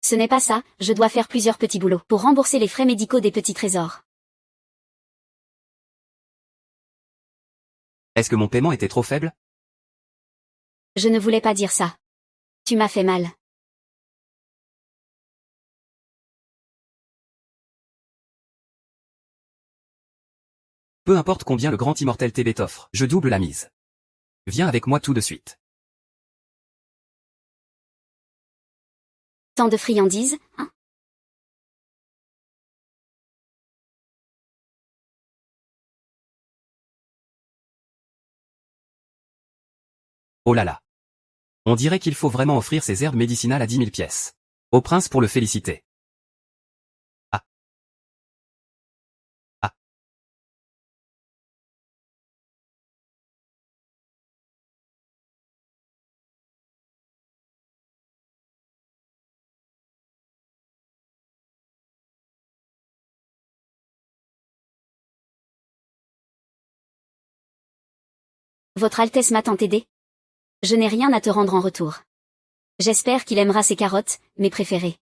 Ce n'est pas ça, je dois faire plusieurs petits boulots pour rembourser les frais médicaux des petits trésors. Est-ce que mon paiement était trop faible? Je ne voulais pas dire ça. Tu m'as fait mal. Peu importe combien le grand immortel Tébé t'offre, je double la mise. Viens avec moi tout de suite. Tant de friandises, hein? Oh là là. On dirait qu'il faut vraiment offrir ces herbes médicinales à 10 000 pièces. Au prince pour le féliciter. Ah. Ah. Votre Altesse m'a tant aidé. Je n'ai rien à te rendre en retour. J'espère qu'il aimera ces carottes, mes préférées.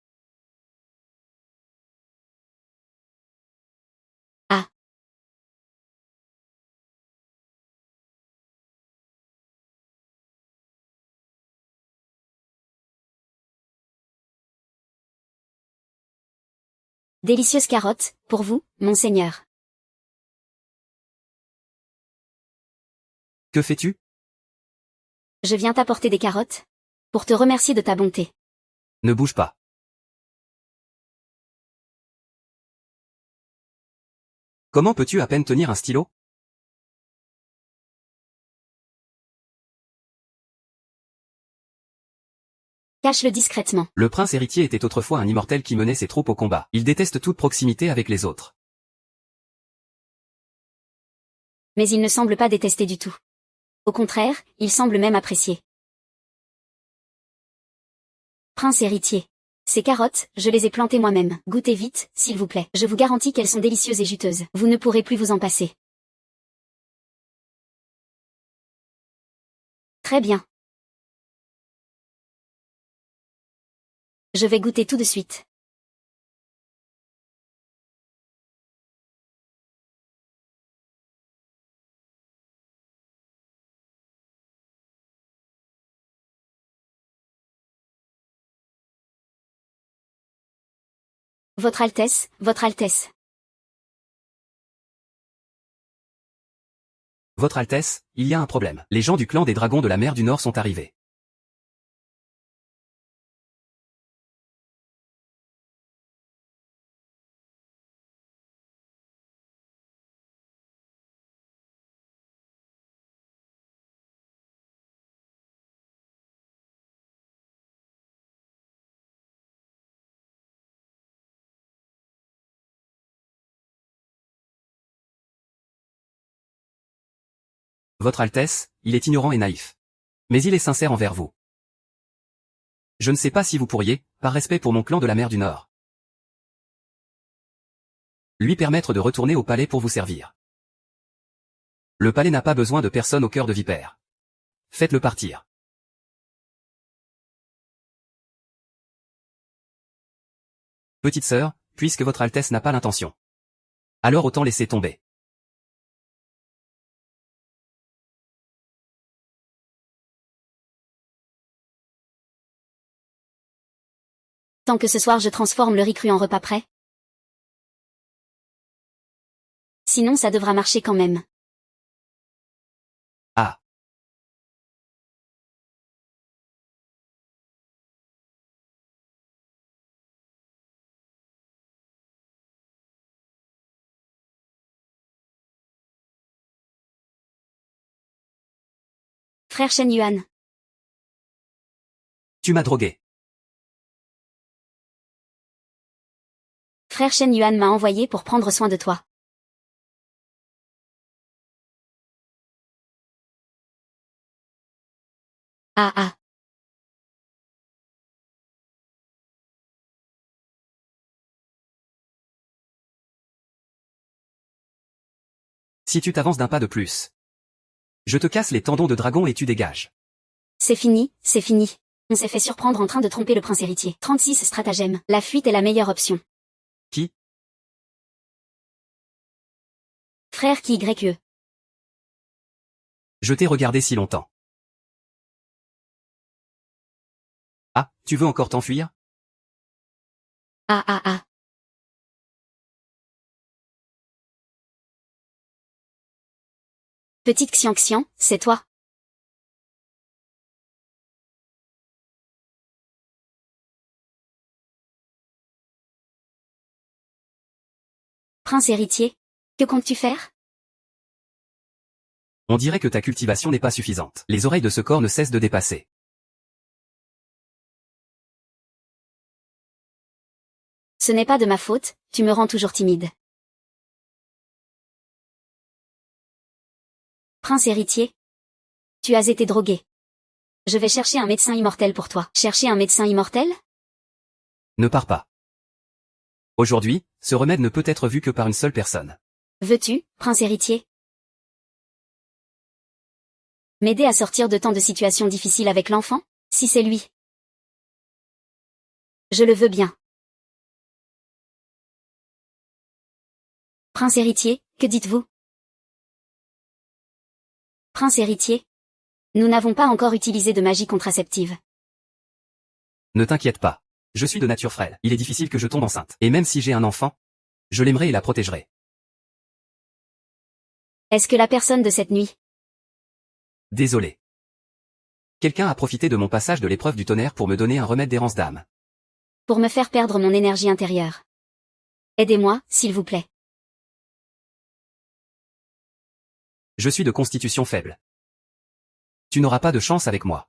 Ah. Délicieuses carottes, pour vous, monseigneur. Que fais-tu? Je viens t'apporter des carottes. Pour te remercier de ta bonté. Ne bouge pas. Comment peux-tu à peine tenir un stylo? Cache-le discrètement. Le prince héritier était autrefois un immortel qui menait ses troupes au combat. Il déteste toute proximité avec les autres. Mais il ne semble pas détester du tout. Au contraire, il semble même apprécier. Prince héritier. Ces carottes, je les ai plantées moi-même. Goûtez vite, s'il vous plaît. Je vous garantis qu'elles sont délicieuses et juteuses. Vous ne pourrez plus vous en passer. Très bien. Je vais goûter tout de suite. Votre Altesse, Votre Altesse. Votre Altesse, il y a un problème. Les gens du clan des dragons de la mer du Nord sont arrivés. Votre Altesse, il est ignorant et naïf. Mais il est sincère envers vous. Je ne sais pas si vous pourriez, par respect pour mon clan de la mer du Nord, lui permettre de retourner au palais pour vous servir. Le palais n'a pas besoin de personne au cœur de vipère. Faites-le partir. Petite sœur, puisque votre Altesse n'a pas l'intention. Alors autant laisser tomber. Tant que ce soir je transforme le riz cru en repas prêt. Sinon ça devra marcher quand même. Ah. Frère Shen Yuan. Tu m'as drogué. Frère Shen Yuan m'a envoyé pour prendre soin de toi. Ah ah. Si tu t'avances d'un pas de plus, je te casse les tendons de dragon et tu dégages. C'est fini, c'est fini. On s'est fait surprendre en train de tromper le prince héritier. 36 stratagème. La fuite est la meilleure option. Qui? Frère qui YE. Je t'ai regardé si longtemps. Ah, tu veux encore t'enfuir? Ah ah ah. Petite Xian Xian, c'est toi. Prince héritier. Que comptes-tu faire? On dirait que ta cultivation n'est pas suffisante. Les oreilles de ce corps ne cessent de dépasser. Ce n'est pas de ma faute, tu me rends toujours timide. Prince héritier. Tu as été drogué. Je vais chercher un médecin immortel pour toi. Chercher un médecin immortel? Ne pars pas. Aujourd'hui, ce remède ne peut être vu que par une seule personne. Veux-tu, prince héritier? M'aider à sortir de tant de situations difficiles avec l'enfant? Si c'est lui. Je le veux bien. Prince héritier, que dites-vous? Prince héritier. Nous n'avons pas encore utilisé de magie contraceptive. Ne t'inquiète pas. Je suis de nature frêle. Il est difficile que je tombe enceinte. Et même si j'ai un enfant, je l'aimerai et la protégerai. Est-ce que la personne de cette nuit? Désolé. Quelqu'un a profité de mon passage de l'épreuve du tonnerre pour me donner un remède d'errance d'âme. Pour me faire perdre mon énergie intérieure. Aidez-moi, s'il vous plaît. Je suis de constitution faible. Tu n'auras pas de chance avec moi.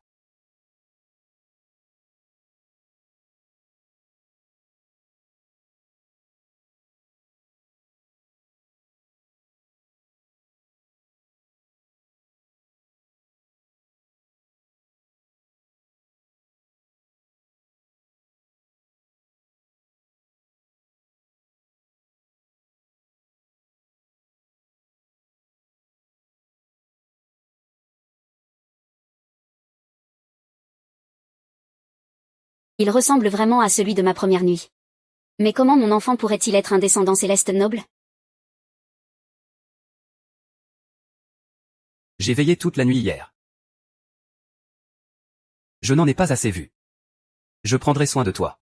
Il ressemble vraiment à celui de ma première nuit. Mais comment mon enfant pourrait-il être un descendant céleste noble? J'ai veillé toute la nuit hier. Je n'en ai pas assez vu. Je prendrai soin de toi.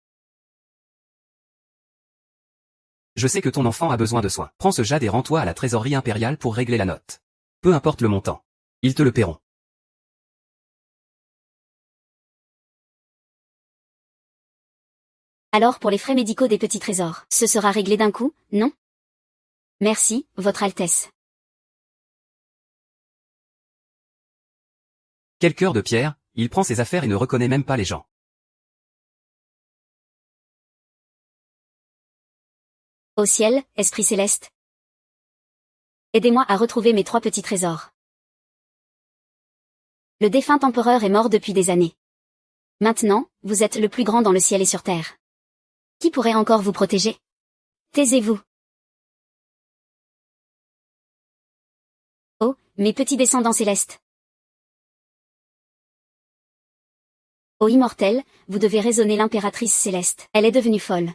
Je sais que ton enfant a besoin de soins. Prends ce jade et rends-toi à la trésorerie impériale pour régler la note. Peu importe le montant. Ils te le paieront. Alors pour les frais médicaux des petits trésors, ce sera réglé d'un coup, non? Merci, Votre Altesse. Quel cœur de pierre, il prend ses affaires et ne reconnaît même pas les gens. Au ciel, esprit céleste. Aidez-moi à retrouver mes 3 petits trésors. Le défunt empereur est mort depuis des années. Maintenant, vous êtes le plus grand dans le ciel et sur terre. Qui pourrait encore vous protéger? Taisez-vous. Oh, mes petits descendants célestes. Ô immortel, vous devez raisonner l'impératrice céleste. Elle est devenue folle.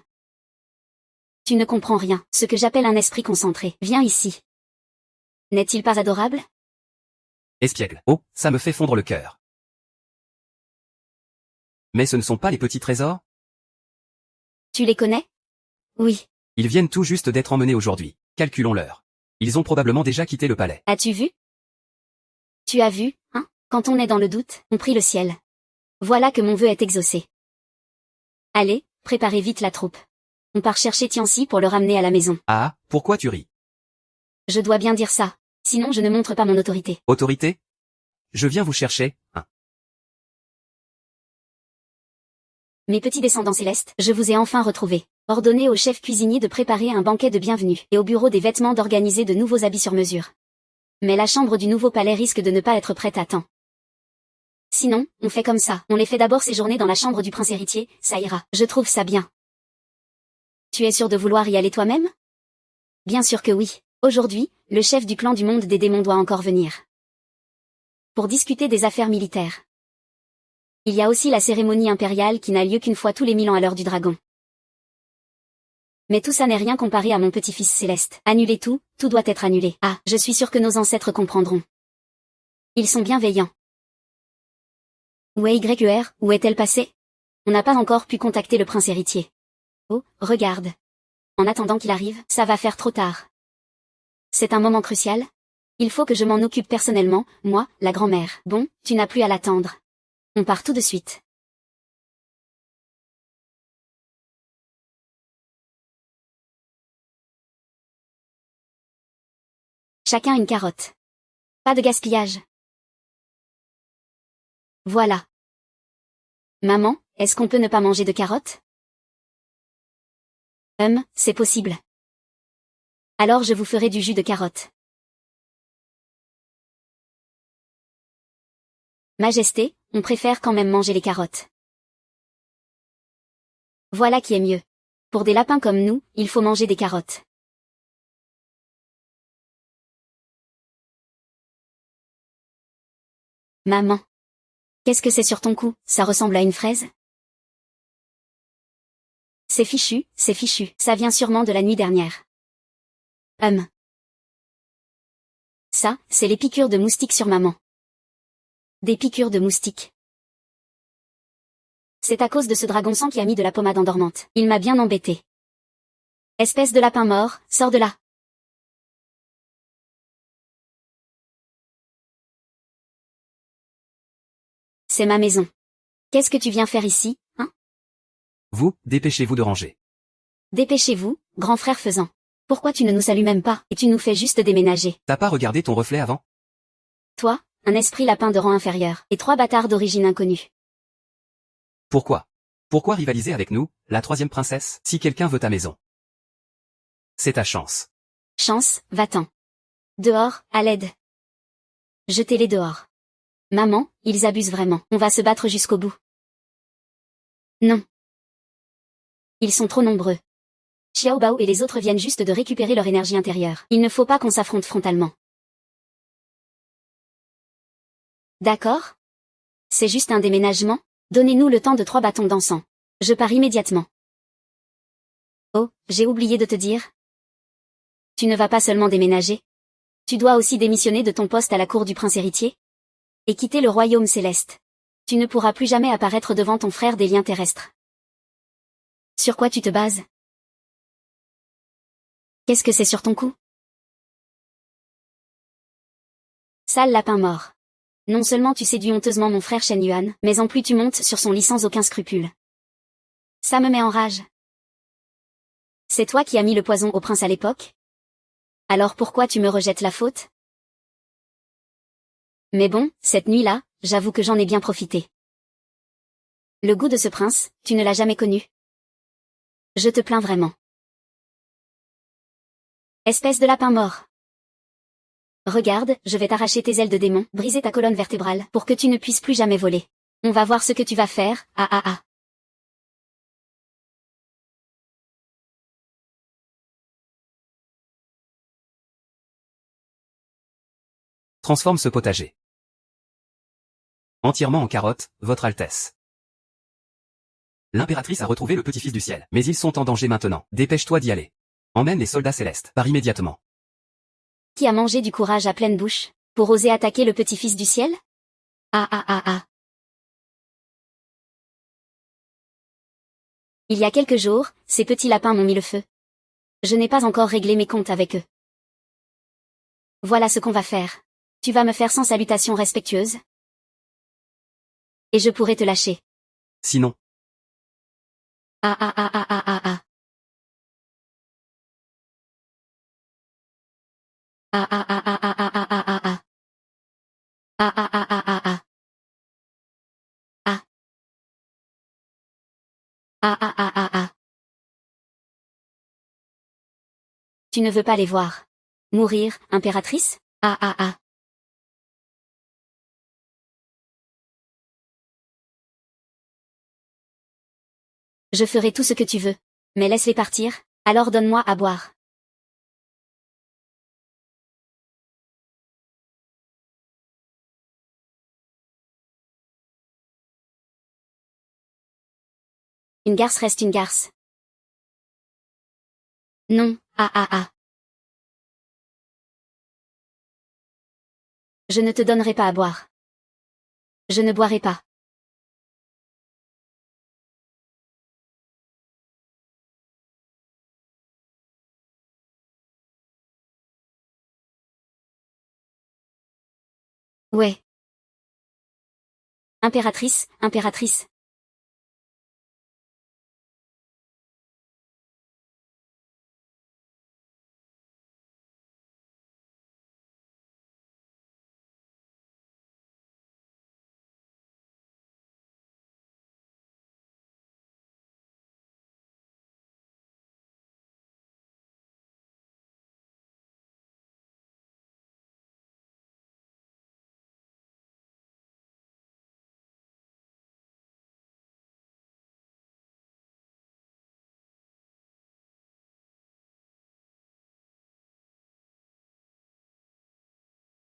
Tu ne comprends rien, ce que j'appelle un esprit concentré. Viens ici. N'est-il pas adorable? Espiègle. Oh, ça me fait fondre le cœur. Mais ce ne sont pas les petits trésors? Tu les connais? Oui. Ils viennent tout juste d'être emmenés aujourd'hui. Calculons l'heure. Ils ont probablement déjà quitté le palais. As-tu vu? Tu as vu, hein? Quand on est dans le doute, on prie le ciel. Voilà que mon vœu est exaucé. Allez, préparez vite la troupe. On part chercher Tianxi pour le ramener à la maison. Ah, pourquoi tu ris? Je dois bien dire ça. Sinon je ne montre pas mon autorité. Autorité? Je viens vous chercher, hein. Mes petits descendants célestes, je vous ai enfin retrouvés. Ordonnez au chef cuisinier de préparer un banquet de bienvenue, et au bureau des vêtements d'organiser de nouveaux habits sur mesure. Mais la chambre du nouveau palais risque de ne pas être prête à temps. Sinon, on fait comme ça. On les fait d'abord séjourner dans la chambre du prince héritier, ça ira. Je trouve ça bien. Tu es sûr de vouloir y aller toi-même? Bien sûr que oui. Aujourd'hui, le chef du clan du monde des démons doit encore venir. Pour discuter des affaires militaires. Il y a aussi la cérémonie impériale qui n'a lieu qu'une fois tous les 1000 ans à l'heure du dragon. Mais tout ça n'est rien comparé à mon petit-fils céleste. Annulez tout, tout doit être annulé. Ah, je suis sûr que nos ancêtres comprendront. Ils sont bienveillants. Où est YER, où est-elle passée? On n'a pas encore pu contacter le prince héritier. Oh, regarde. En attendant qu'il arrive, ça va faire trop tard. C'est un moment crucial. Il faut que je m'en occupe personnellement, moi, la grand-mère. Bon, tu n'as plus à l'attendre. On part tout de suite. Chacun une carotte. Pas de gaspillage. Voilà. Maman, est-ce qu'on peut ne pas manger de carottes? C'est possible. Alors je vous ferai du jus de carotte. Majesté, on préfère quand même manger les carottes. Voilà qui est mieux. Pour des lapins comme nous, il faut manger des carottes. Maman. Qu'est-ce que c'est sur ton cou? Ça ressemble à une fraise? C'est fichu, ça vient sûrement de la nuit dernière. Ça, c'est les piqûres de moustiques sur maman. Des piqûres de moustiques. C'est à cause de ce dragon sang qui a mis de la pommade endormante. Il m'a bien embêté. Espèce de lapin mort, sors de là. C'est ma maison. Qu'est-ce que tu viens faire ici, hein? Vous, dépêchez-vous de ranger. Dépêchez-vous, grand frère faisant. Pourquoi tu ne nous salues même pas, et tu nous fais juste déménager? T'as pas regardé ton reflet avant? Toi, un esprit lapin de rang inférieur, et 3 bâtards d'origine inconnue. Pourquoi? Pourquoi rivaliser avec nous, la 3e princesse, si quelqu'un veut ta maison? C'est ta chance. Chance, va-t'en. Dehors, à l'aide. Jetez-les dehors. Maman, ils abusent vraiment. On va se battre jusqu'au bout. Non. Ils sont trop nombreux. Xiao Bao et les autres viennent juste de récupérer leur énergie intérieure. Il ne faut pas qu'on s'affronte frontalement. D'accord? C'est juste un déménagement? Donnez-nous le temps de 3 bâtons d'encens. Je pars immédiatement. Oh, j'ai oublié de te dire. Tu ne vas pas seulement déménager. Tu dois aussi démissionner de ton poste à la cour du prince héritier. Et quitter le royaume céleste. Tu ne pourras plus jamais apparaître devant ton frère des liens terrestres. Sur quoi tu te bases? Qu'est-ce que c'est sur ton cou? Sale lapin mort. Non seulement tu séduis honteusement mon frère Shen Yuan, mais en plus tu montes sur son lit sans aucun scrupule. Ça me met en rage. C'est toi qui as mis le poison au prince à l'époque? Alors pourquoi tu me rejettes la faute? Mais bon, cette nuit-là, j'avoue que j'en ai bien profité. Le goût de ce prince, tu ne l'as jamais connu. Je te plains vraiment. Espèce de lapin mort. Regarde, je vais t'arracher tes ailes de démon, briser ta colonne vertébrale, pour que tu ne puisses plus jamais voler. On va voir ce que tu vas faire, ah ah ah. Transforme ce potager. Entièrement en carottes, votre Altesse. L'impératrice a retrouvé le petit-fils du ciel, mais ils sont en danger maintenant. Dépêche-toi d'y aller. Emmène les soldats célestes, par immédiatement. Qui a mangé du courage à pleine bouche, pour oser attaquer le petit-fils du ciel? Ah ah ah ah. Il y a quelques jours, ces petits lapins m'ont mis le feu. Je n'ai pas encore réglé mes comptes avec eux. Voilà ce qu'on va faire. Tu vas me faire sans salutation respectueuse. Et je pourrai te lâcher. Sinon. Ah ah ah ah ah ah ah. Ah ah ah ah ah ah ah ah ah ah. Ah ah ah ah ah ah. Ah. Ah ah ah ah ah. Tu ne veux pas les voir. Mourir, impératrice? Ah ah ah. Je ferai tout ce que tu veux. Mais laisse-les partir, alors donne-moi à boire. Une garce reste une garce. Non, ah ah ah. Je ne te donnerai pas à boire. Je ne boirai pas. Ouais. Impératrice, impératrice.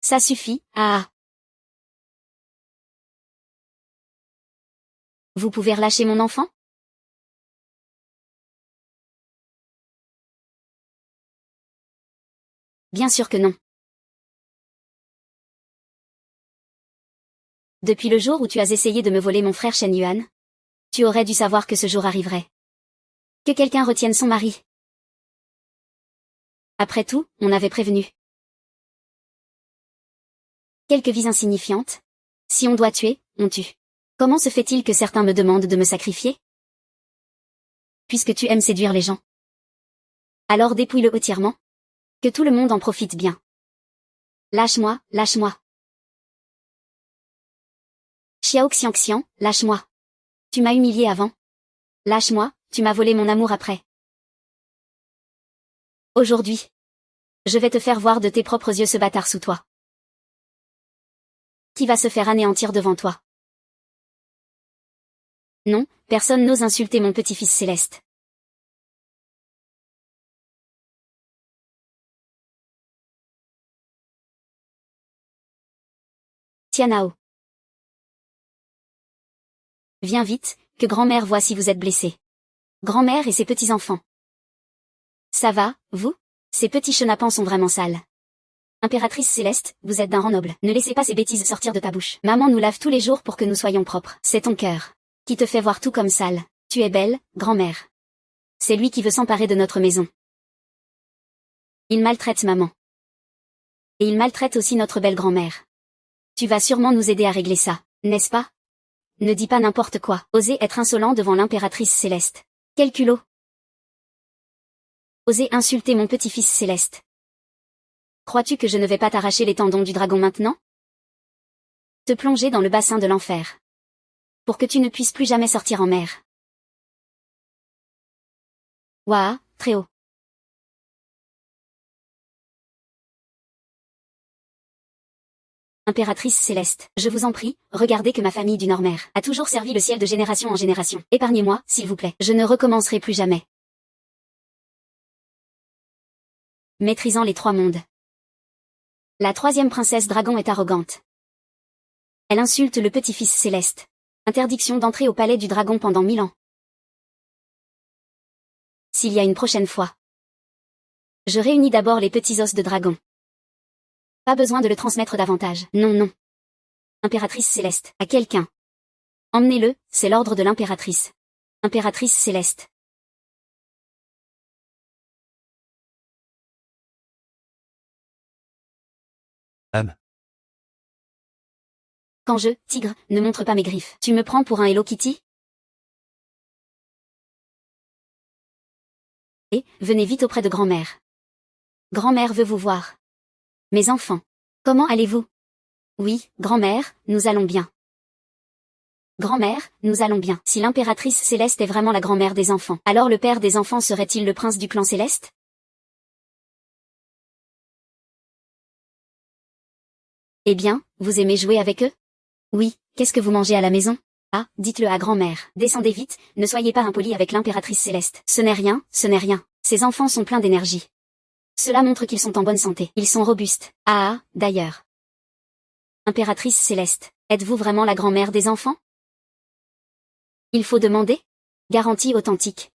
Ça suffit, ah ah. Vous pouvez relâcher mon enfant? Bien sûr que non. Depuis le jour où tu as essayé de me voler mon frère Shen Yuan, tu aurais dû savoir que ce jour arriverait. Que quelqu'un retienne son mari. Après tout, on avait prévenu. Quelques vies insignifiantes. Si on doit tuer, on tue. Comment se fait-il que certains me demandent de me sacrifier? Puisque tu aimes séduire les gens. Alors dépouille-le entièrement. Que tout le monde en profite bien. Lâche-moi, lâche-moi. Xiao Xiang, lâche-moi. Tu m'as humilié avant. Lâche-moi, tu m'as volé mon amour après. Aujourd'hui. Je vais te faire voir de tes propres yeux ce bâtard sous toi. Qui va se faire anéantir devant toi? Non, personne n'ose insulter mon petit-fils céleste. Tianao. Viens vite, Que grand-mère voit si vous êtes blessé. Grand-mère et ses petits-enfants. Ça va, vous? Ces petits chenapans sont vraiment sales. Impératrice Céleste, vous êtes d'un rang noble. Ne laissez pas ces bêtises sortir de ta bouche. Maman nous lave tous les jours pour que nous soyons propres. C'est ton cœur qui te fait voir tout comme sale. Tu es belle, grand-mère. C'est lui qui veut s'emparer de notre maison. Il maltraite maman. Et il maltraite aussi notre belle grand-mère. Tu vas sûrement nous aider à régler ça, n'est-ce pas? Ne dis pas n'importe quoi. Osez être insolent devant l'impératrice Céleste. Quel culot! Osez insulter mon petit-fils Céleste. Crois-tu que je ne vais pas t'arracher les tendons du dragon maintenant? Te plonger dans le bassin de l'enfer. Pour que tu ne puisses plus jamais sortir en mer. Ouah, très haut. Impératrice Céleste, je vous en prie, regardez que ma famille du Nord-Mer a toujours servi le ciel de génération en génération. Épargnez-moi, s'il vous plaît. Je ne recommencerai plus jamais. Maîtrisant les trois mondes. La troisième princesse dragon est arrogante. Elle insulte le petit-fils Céleste. Interdiction d'entrer au palais du dragon pendant 1000 ans. S'il y a une prochaine fois. Je réunis d'abord les petits os de dragon. Pas besoin de le transmettre davantage. Non, non. Impératrice Céleste, à quelqu'un. Emmenez-le, c'est l'ordre de l'impératrice. Impératrice Céleste. Quand je, tigre, ne montre pas mes griffes. Tu me prends pour un Hello Kitty? Et, venez vite auprès de grand-mère. Grand-mère veut vous voir. Mes enfants. Comment allez-vous? Oui, grand-mère, nous allons bien. Grand-mère, nous allons bien. Si l'impératrice Céleste est vraiment la grand-mère des enfants, alors le père des enfants serait-il le prince du clan Céleste? Eh bien, vous aimez jouer avec eux? Oui, qu'est-ce que vous mangez à la maison? Ah, dites-le à grand-mère. Descendez vite, ne soyez pas impoli avec l'impératrice Céleste. Ce n'est rien, ce n'est rien. Ces enfants sont pleins d'énergie. Cela montre qu'ils sont en bonne santé. Ils sont robustes. Ah, d'ailleurs. Impératrice Céleste, êtes-vous vraiment la grand-mère des enfants? Il faut demander? Garantie authentique.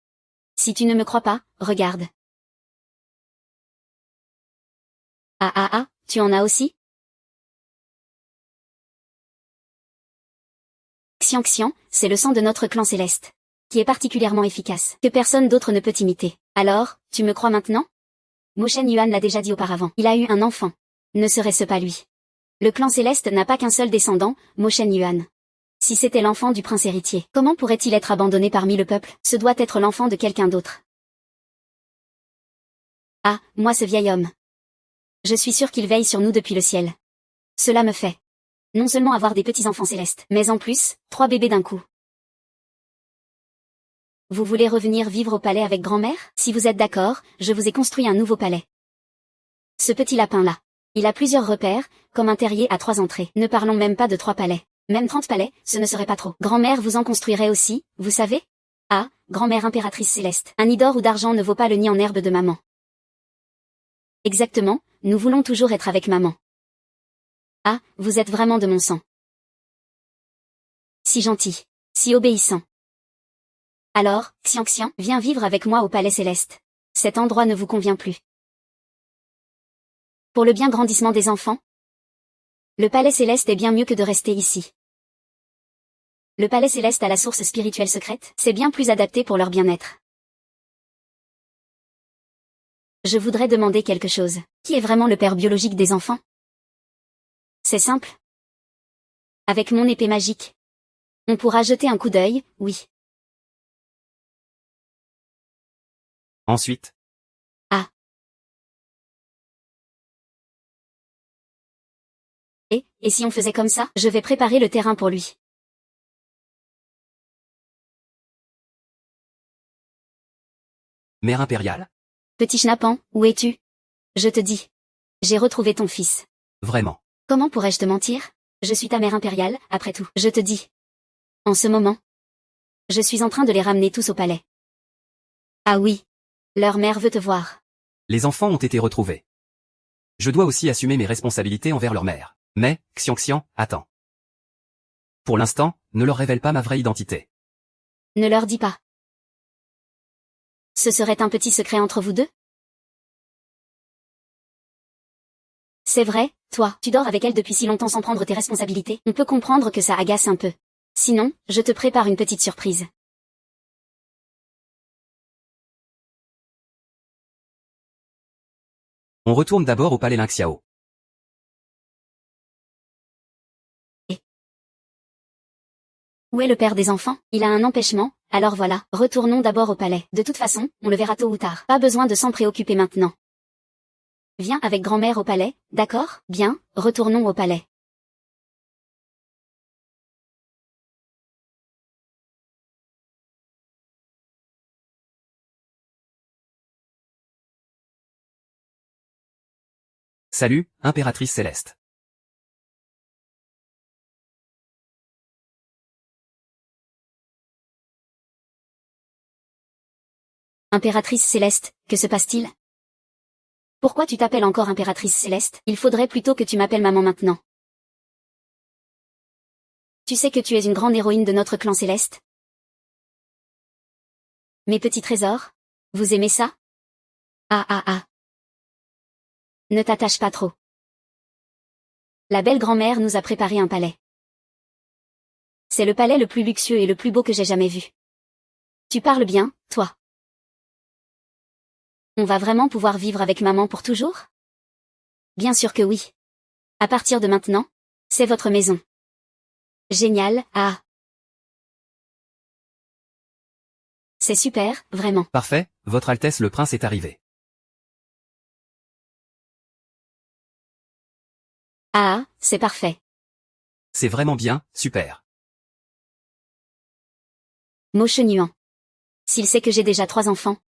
Si tu ne me crois pas, regarde. Ah ah ah, tu en as aussi? Xian Xian, c'est le sang de notre clan céleste, qui est particulièrement efficace, que personne d'autre ne peut imiter. Alors, tu me crois maintenant? Mo Shen Yuan l'a déjà dit auparavant, il a eu un enfant. Ne serait-ce pas lui? Le clan céleste n'a pas qu'un seul descendant, Mo Shen Yuan. Si c'était l'enfant du prince héritier, comment pourrait-il être abandonné parmi le peuple? Ce doit être l'enfant de quelqu'un d'autre. Ah, moi ce vieil homme. Je suis sûr qu'il veille sur nous depuis le ciel. Cela me fait non seulement avoir des petits-enfants célestes, mais en plus, 3 bébés d'un coup. Vous voulez revenir vivre au palais avec grand-mère? Si vous êtes d'accord, je vous ai construit un nouveau palais. Ce petit lapin-là. Il a plusieurs repères, comme un terrier à 3 entrées. Ne parlons même pas de 3 palais. Même 30 palais, ce ne serait pas trop. Grand-mère vous en construirait aussi, vous savez? Ah, grand-mère impératrice céleste. Un nid d'or ou d'argent ne vaut pas le nid en herbe de maman. Exactement, nous voulons toujours être avec maman. Ah, vous êtes vraiment de mon sang. Si gentil. Si obéissant. Alors, Xian Xian, viens vivre avec moi au palais céleste. Cet endroit ne vous convient plus. Pour le bien grandissement des enfants? Le palais céleste est bien mieux que de rester ici. Le palais céleste a la source spirituelle secrète, c'est bien plus adapté pour leur bien-être. Je voudrais demander quelque chose. Qui est vraiment le père biologique des enfants? C'est simple. Avec mon épée magique. On pourra jeter un coup d'œil, oui. Ensuite. Ah. Et si on faisait comme ça? Je vais préparer le terrain pour lui. Mère impériale. Petit schnappant, où es-tu? Je te dis. J'ai retrouvé ton fils. Vraiment. Comment pourrais-je te mentir? Je suis ta mère impériale, après tout. Je te dis. En ce moment. Je suis en train de les ramener tous au palais. Ah oui. Leur mère veut te voir. Les enfants ont été retrouvés. Je dois aussi assumer mes responsabilités envers leur mère. Mais, Xian Xian, attends. Pour l'instant, ne leur révèle pas ma vraie identité. Ne leur dis pas. Ce serait un petit secret entre vous deux? C'est vrai, toi, tu dors avec elle depuis si longtemps sans prendre tes responsabilités. On peut comprendre que ça agace un peu. Sinon, je te prépare une petite surprise. On retourne d'abord au palais Lingxiao. Où est le père des enfants? Il a un empêchement, alors voilà, retournons d'abord au palais. De toute façon, on le verra tôt ou tard. Pas besoin de s'en préoccuper maintenant. Viens avec grand-mère au palais, d'accord? Bien, retournons au palais. Salut, impératrice céleste. Impératrice Céleste, que se passe-t-il? Pourquoi tu t'appelles encore impératrice Céleste? Il faudrait plutôt que tu m'appelles maman maintenant. Tu sais que tu es une grande héroïne de notre clan céleste? Mes petits trésors? Vous aimez ça? Ah ah ah. Ne t'attache pas trop. La belle grand-mère nous a préparé un palais. C'est le palais le plus luxueux et le plus beau que j'ai jamais vu. Tu parles bien, toi. On va vraiment pouvoir vivre avec maman pour toujours? Bien sûr que oui. À partir de maintenant, c'est votre maison. Génial, ah. C'est super, vraiment. Parfait, votre Altesse le Prince est arrivé. Ah, c'est parfait. C'est vraiment bien, super. Moshe Nuan. S'il sait que j'ai déjà 3 enfants,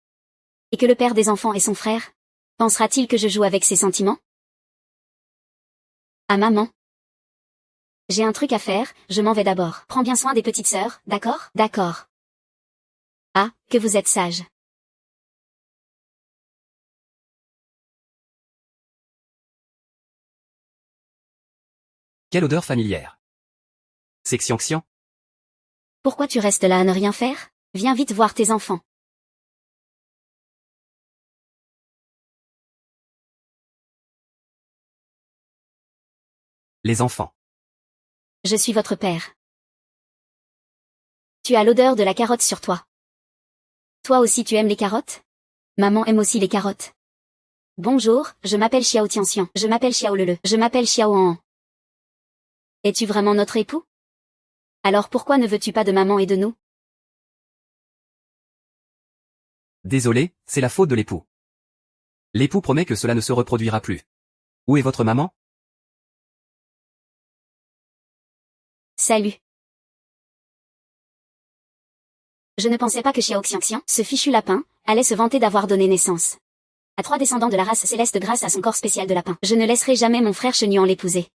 et que le père des enfants est son frère, pensera-t-il que je joue avec ses sentiments? Ah maman. J'ai un truc à faire, je m'en vais d'abord. Prends bien soin des petites sœurs, d'accord? D'accord. Ah, que vous êtes sage. Quelle odeur familière. C'est Xian. Pourquoi tu restes là à ne rien faire? Viens vite voir tes enfants. Les enfants. Je suis votre père. Tu as l'odeur de la carotte sur toi. Toi aussi tu aimes les carottes? Maman aime aussi les carottes. Bonjour, je m'appelle Xiao Tianxian. Je m'appelle Xiao Lele. Je m'appelle Xiao An. Es-tu vraiment notre époux? Alors pourquoi ne veux-tu pas de maman et de nous? Désolé, c'est la faute de l'époux. L'époux promet que cela ne se reproduira plus. Où est votre maman? Salut. Je ne pensais pas que Xiao Xianxian, ce fichu lapin, allait se vanter d'avoir donné naissance à 3 descendants de la race céleste grâce à son corps spécial de lapin. Je ne laisserai jamais mon frère Shenuan l'épouser.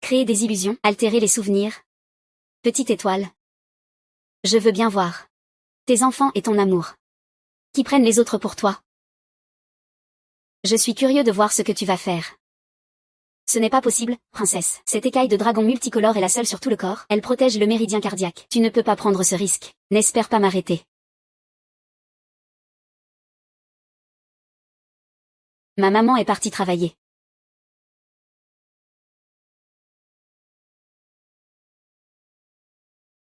Créer des illusions, altérer les souvenirs. Petite étoile. Je veux bien voir tes enfants et ton amour qui prennent les autres pour toi. Je suis curieux de voir ce que tu vas faire. Ce n'est pas possible, princesse. Cette écaille de dragon multicolore est la seule sur tout le corps. Elle protège le méridien cardiaque. Tu ne peux pas prendre ce risque. N'espère pas m'arrêter. Ma maman est partie travailler.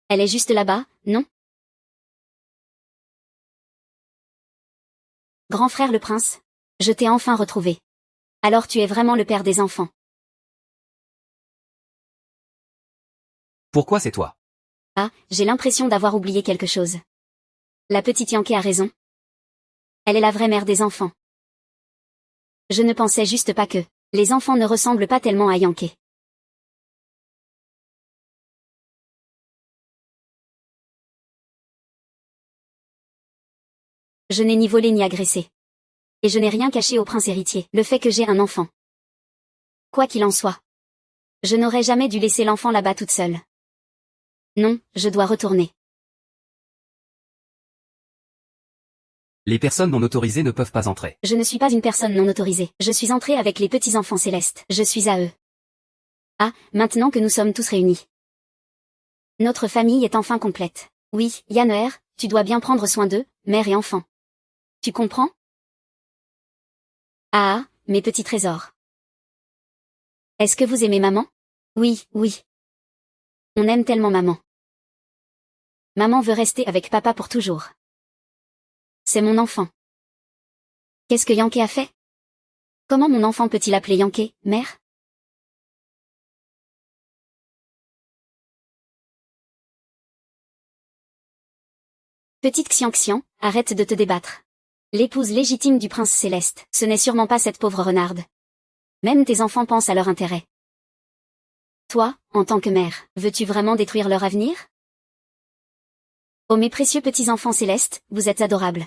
Elle est juste là-bas, non? Grand frère le prince, je t'ai enfin retrouvé. Alors tu es vraiment le père des enfants. Pourquoi c'est toi? Ah, j'ai l'impression d'avoir oublié quelque chose. La petite Yankee a raison. Elle est la vraie mère des enfants. Je ne pensais juste pas que les enfants ne ressemblent pas tellement à Yankee. Je n'ai ni volé ni agressé. Et je n'ai rien caché au prince héritier, le fait que j'ai un enfant. Quoi qu'il en soit. Je n'aurais jamais dû laisser l'enfant là-bas toute seule. Non, je dois retourner. Les personnes non autorisées ne peuvent pas entrer. Je ne suis pas une personne non autorisée. Je suis entrée avec les petits enfants célestes. Je suis à eux. Ah, maintenant que nous sommes tous réunis. Notre famille est enfin complète. Oui, Yanner, tu dois bien prendre soin d'eux, mère et enfant. Tu comprends? Ah, mes petits trésors. Est-ce que vous aimez maman? Oui, oui. On aime tellement maman. Maman veut rester avec papa pour toujours. C'est mon enfant. Qu'est-ce que Yankee a fait? Comment mon enfant peut-il appeler Yankee, mère? Petite Xian, arrête de te débattre. L'épouse légitime du prince céleste, ce n'est sûrement pas cette pauvre renarde. Même tes enfants pensent à leur intérêt. Toi, en tant que mère, veux-tu vraiment détruire leur avenir? Oh mes précieux petits enfants célestes, vous êtes adorables.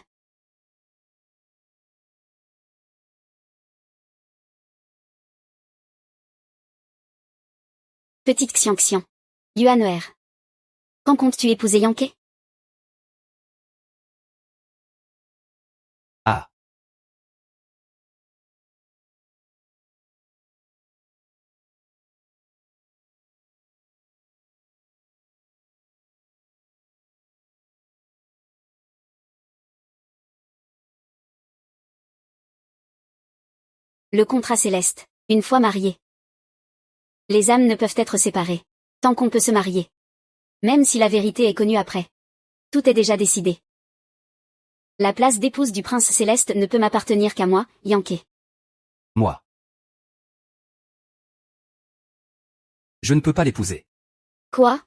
Petite Xian. Yuan'er. Quand comptes-tu épouser Yankee? Ah. Le contrat céleste, une fois mariés. Les âmes ne peuvent être séparées. Tant qu'on peut se marier. Même si la vérité est connue après. Tout est déjà décidé. La place d'épouse du prince céleste ne peut m'appartenir qu'à moi, Yankee. Moi. Je ne peux pas l'épouser. Quoi?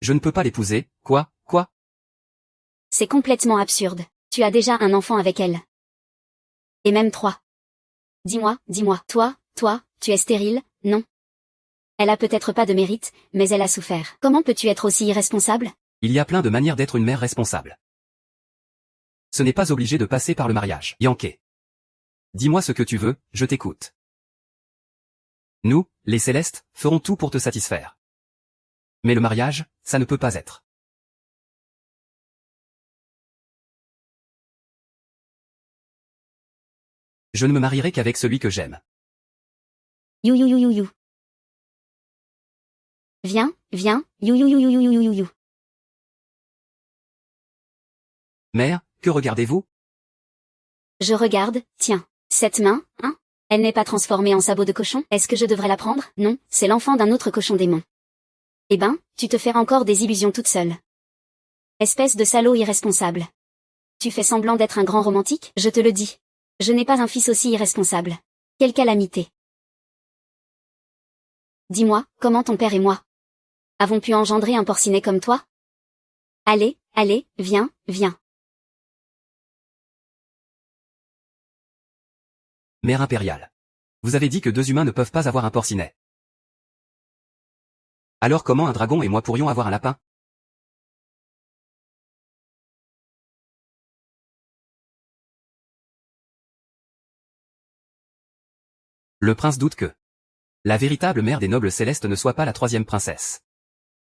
Je ne peux pas l'épouser, quoi? C'est complètement absurde. Tu as déjà un enfant avec elle. Et même 3. Dis-moi, toi, tu es stérile, non? Elle a peut-être pas de mérite, mais elle a souffert. Comment peux-tu être aussi irresponsable? Il y a plein de manières d'être une mère responsable. Ce n'est pas obligé de passer par le mariage. Yankee. Dis-moi ce que tu veux, je t'écoute. Nous, les célestes, ferons tout pour te satisfaire. Mais le mariage, ça ne peut pas être. Je ne me marierai qu'avec celui que j'aime. You. Viens, you. Mère, que regardez-vous? Je regarde, tiens. Cette main, hein? Elle n'est pas transformée en sabot de cochon? Est-ce que je devrais la prendre? Non, c'est l'enfant d'un autre cochon démon. Eh ben, tu te fais encore des illusions toute seule. Espèce de salaud irresponsable. Tu fais semblant d'être un grand romantique? Je te le dis. Je n'ai pas un fils aussi irresponsable. Quelle calamité. Dis-moi, comment ton père et moi avons pu engendrer un porcinet comme toi? Allez, viens. Mère impériale. Vous avez dit que 2 humains ne peuvent pas avoir un porcinet. Alors comment un dragon et moi pourrions avoir un lapin? Le prince doute que la véritable mère des nobles célestes ne soit pas la 3e princesse,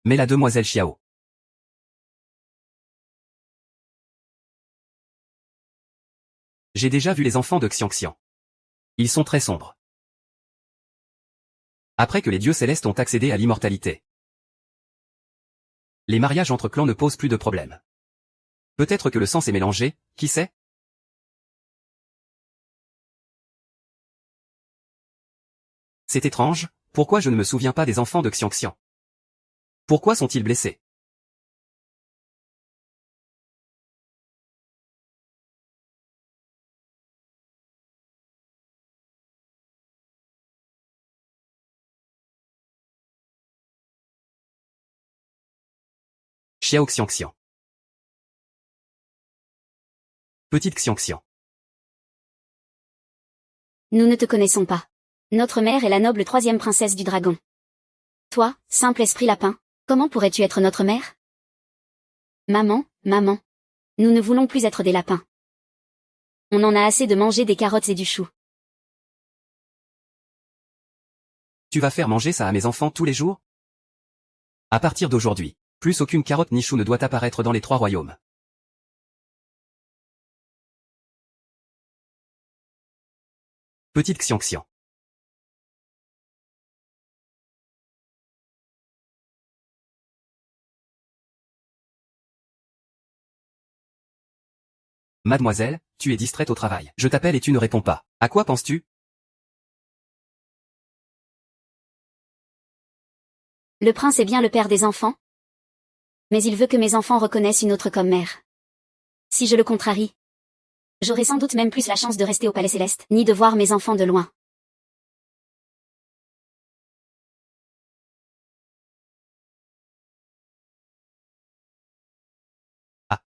mais la demoiselle Xiao. J'ai déjà vu les enfants de Xian. Ils sont très sombres. Après que les dieux célestes ont accédé à l'immortalité, les mariages entre clans ne posent plus de problème. Peut-être que le sang s'est mélangé, qui sait? C'est étrange, pourquoi je ne me souviens pas des enfants de Xian? Pourquoi sont-ils blessés? Xiao Xian. Petite Xian. Nous ne te connaissons pas. Notre mère est la noble 3e princesse du dragon. Toi, simple esprit lapin, comment pourrais-tu être notre mère? Maman. Nous ne voulons plus être des lapins. On en a assez de manger des carottes et du chou. Tu vas faire manger ça à mes enfants tous les jours? À partir d'aujourd'hui. Plus aucune carotte ni chou ne doit apparaître dans les 3 royaumes. Petite Xianxian. Mademoiselle, tu es distraite au travail. Je t'appelle et tu ne réponds pas. À quoi penses-tu? Le prince est bien le père des enfants? Mais il veut que mes enfants reconnaissent une autre comme mère. Si je le contrarie, j'aurai sans doute même plus la chance de rester au palais céleste, ni de voir mes enfants de loin. Ah.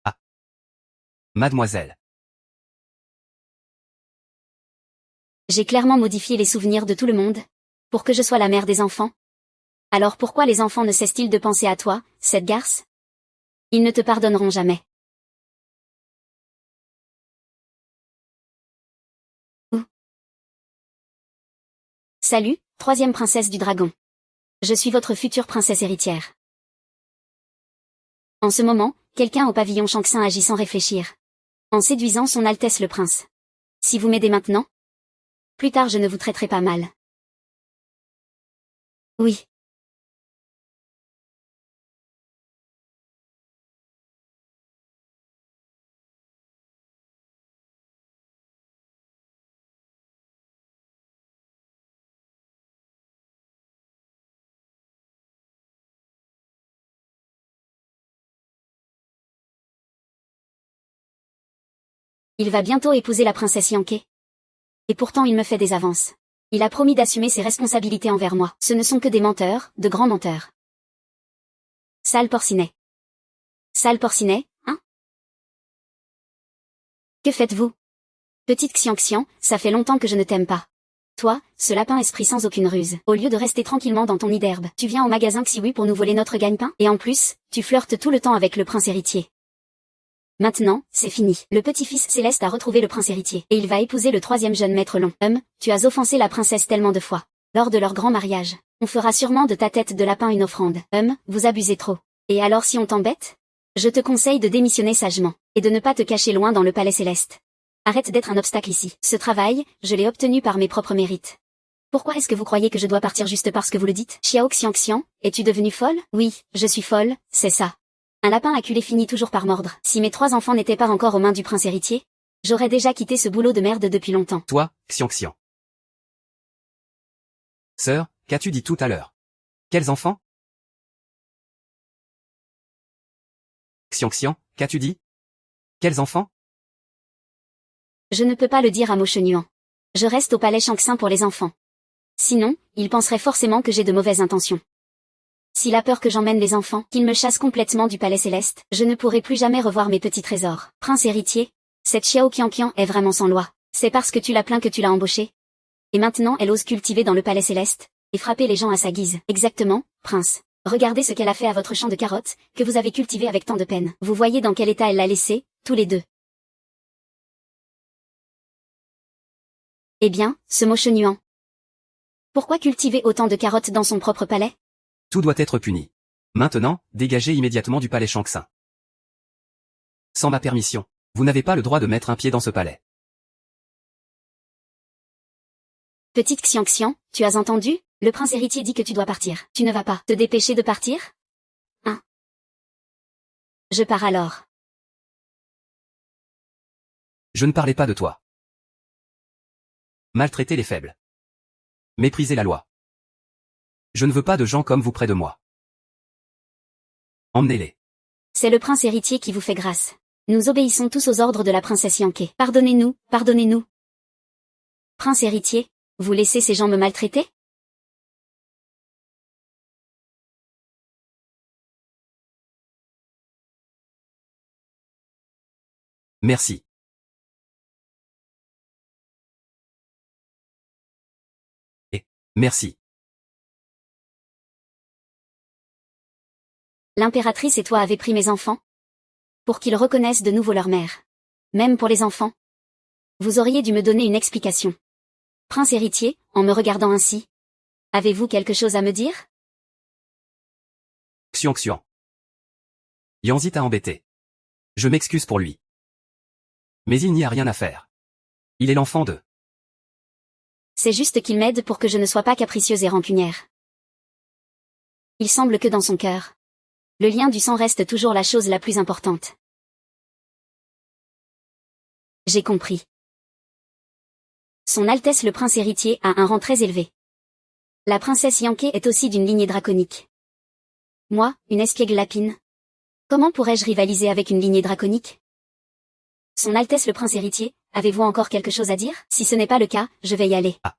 Ah. Mademoiselle. J'ai clairement modifié les souvenirs de tout le monde, pour que je sois la mère des enfants. Alors pourquoi les enfants ne cessent-ils de penser à toi, cette garce? Ils ne te pardonneront jamais. Salut, 3e princesse du dragon. Je suis votre future princesse héritière. En ce moment, quelqu'un au pavillon Shang-Tsung agit sans réfléchir. En séduisant son Altesse le prince. Si vous m'aidez maintenant, plus tard je ne vous traiterai pas mal. Oui. Il va bientôt épouser la princesse Yankee. Et pourtant il me fait des avances. Il a promis d'assumer ses responsabilités envers moi. Ce ne sont que des menteurs, de grands menteurs. Sale porcinet. Sale porcinet, hein? Que faites-vous? Petite Xianxian, ça fait longtemps que je ne t'aime pas. Toi, ce lapin esprit sans aucune ruse. Au lieu de rester tranquillement dans ton nid d'herbe, tu viens au magasin Xiwi pour nous voler notre gagne-pain, et en plus, tu flirtes tout le temps avec le prince héritier. Maintenant, c'est fini. Le petit-fils Céleste a retrouvé le prince héritier, et il va épouser le 3e jeune maître long. Tu as offensé la princesse tellement de fois. Lors de leur grand mariage, on fera sûrement de ta tête de lapin une offrande. Vous abusez trop. Et alors si on t'embête? Je te conseille de démissionner sagement, et de ne pas te cacher loin dans le palais céleste. Arrête d'être un obstacle ici. Ce travail, je l'ai obtenu par mes propres mérites. Pourquoi est-ce que vous croyez que je dois partir juste parce que vous le dites? Xiao Xianxian, es-tu devenue folle? Oui, je suis folle, c'est ça. Un lapin acculé finit toujours par mordre. Si mes 3 enfants n'étaient pas encore aux mains du prince héritier, j'aurais déjà quitté ce boulot de merde depuis longtemps. Toi, Xianxian. Sœur, qu'as-tu dit tout à l'heure? Quels enfants? Xianxian, qu'as-tu dit? Quels enfants? Je ne peux pas le dire à Mochenuan. Je reste au palais Shang-Tsung pour les enfants. Sinon, il penserait forcément que j'ai de mauvaises intentions. S'il a peur que j'emmène les enfants, qu'il me chasse complètement du palais céleste, je ne pourrai plus jamais revoir mes petits trésors. Prince héritier, cette Xiao Qianqian est vraiment sans loi. C'est parce que tu l'as plaint que tu l'as embauchée. Et maintenant elle ose cultiver dans le palais céleste, et frapper les gens à sa guise. Exactement, prince. Regardez ce qu'elle a fait à votre champ de carottes, que vous avez cultivé avec tant de peine. Vous voyez dans quel état elle l'a laissé, tous les deux. Eh bien, ce Mochenuan. Pourquoi cultiver autant de carottes dans son propre palais? Tout doit être puni. Maintenant, dégagez immédiatement du palais Shang-Tsung. Sans ma permission, vous n'avez pas le droit de mettre un pied dans ce palais. Petite Xianxian, tu as entendu? Le prince héritier dit que tu dois partir. Tu ne vas pas te dépêcher de partir? Hein? Je pars alors. Je ne parlais pas de toi. Maltraiter les faibles. Mépriser la loi. Je ne veux pas de gens comme vous près de moi. Emmenez-les. C'est le prince héritier qui vous fait grâce. Nous obéissons tous aux ordres de la princesse Yankee. Pardonnez-nous, pardonnez-nous. Prince héritier, vous laissez ces gens me maltraiter? Merci. Et, merci. L'impératrice et toi avez pris mes enfants? Pour qu'ils reconnaissent de nouveau leur mère. Même pour les enfants. Vous auriez dû me donner une explication. Prince héritier, en me regardant ainsi. Avez-vous quelque chose à me dire? Xian Xian. Yanzi t'a embêté. Je m'excuse pour lui. Mais il n'y a rien à faire. Il est l'enfant de... C'est juste qu'il m'aide pour que je ne sois pas capricieuse et rancunière. Il semble que dans son cœur, le lien du sang reste toujours la chose la plus importante. J'ai compris. Son Altesse le prince héritier a un rang très élevé. La princesse Yankee est aussi d'une lignée draconique. Moi, une espiègle lapine. Comment pourrais-je rivaliser avec une lignée draconique? Son Altesse le prince héritier, avez-vous encore quelque chose à dire? Si ce n'est pas le cas, je vais y aller. Ah.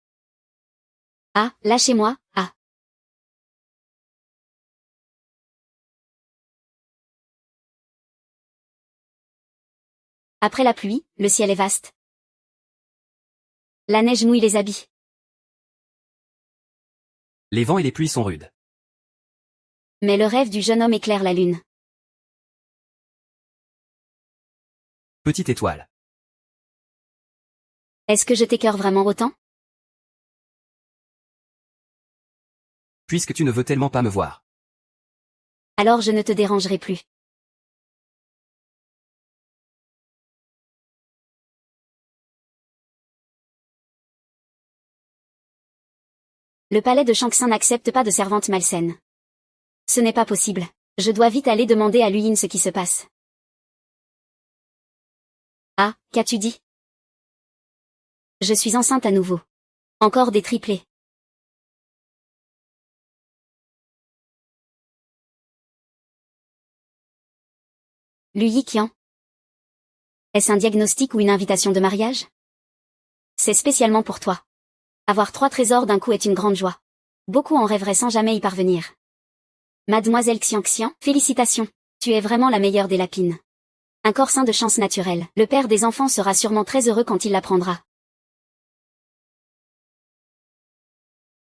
Ah, lâchez-moi, ah. Après la pluie, le ciel est vaste. La neige mouille les habits. Les vents et les pluies sont rudes. Mais le rêve du jeune homme éclaire la lune. Petite étoile. Est-ce que je t'écœure vraiment autant? Puisque tu ne veux tellement pas me voir. Alors je ne te dérangerai plus. Le palais de Shang-Tsung n'accepte pas de servante malsaine. Ce n'est pas possible. Je dois vite aller demander à Luyin ce qui se passe. Ah, qu'as-tu dit? Je suis enceinte à nouveau. Encore des triplés. Lui Qian. Est-ce un diagnostic ou une invitation de mariage? C'est spécialement pour toi. Avoir 3 trésors d'un coup est une grande joie. Beaucoup en rêveraient sans jamais y parvenir. Mademoiselle Xian Xian, félicitations. Tu es vraiment la meilleure des lapines. Un corps sain de chance naturelle. Le père des enfants sera sûrement très heureux quand il l'apprendra.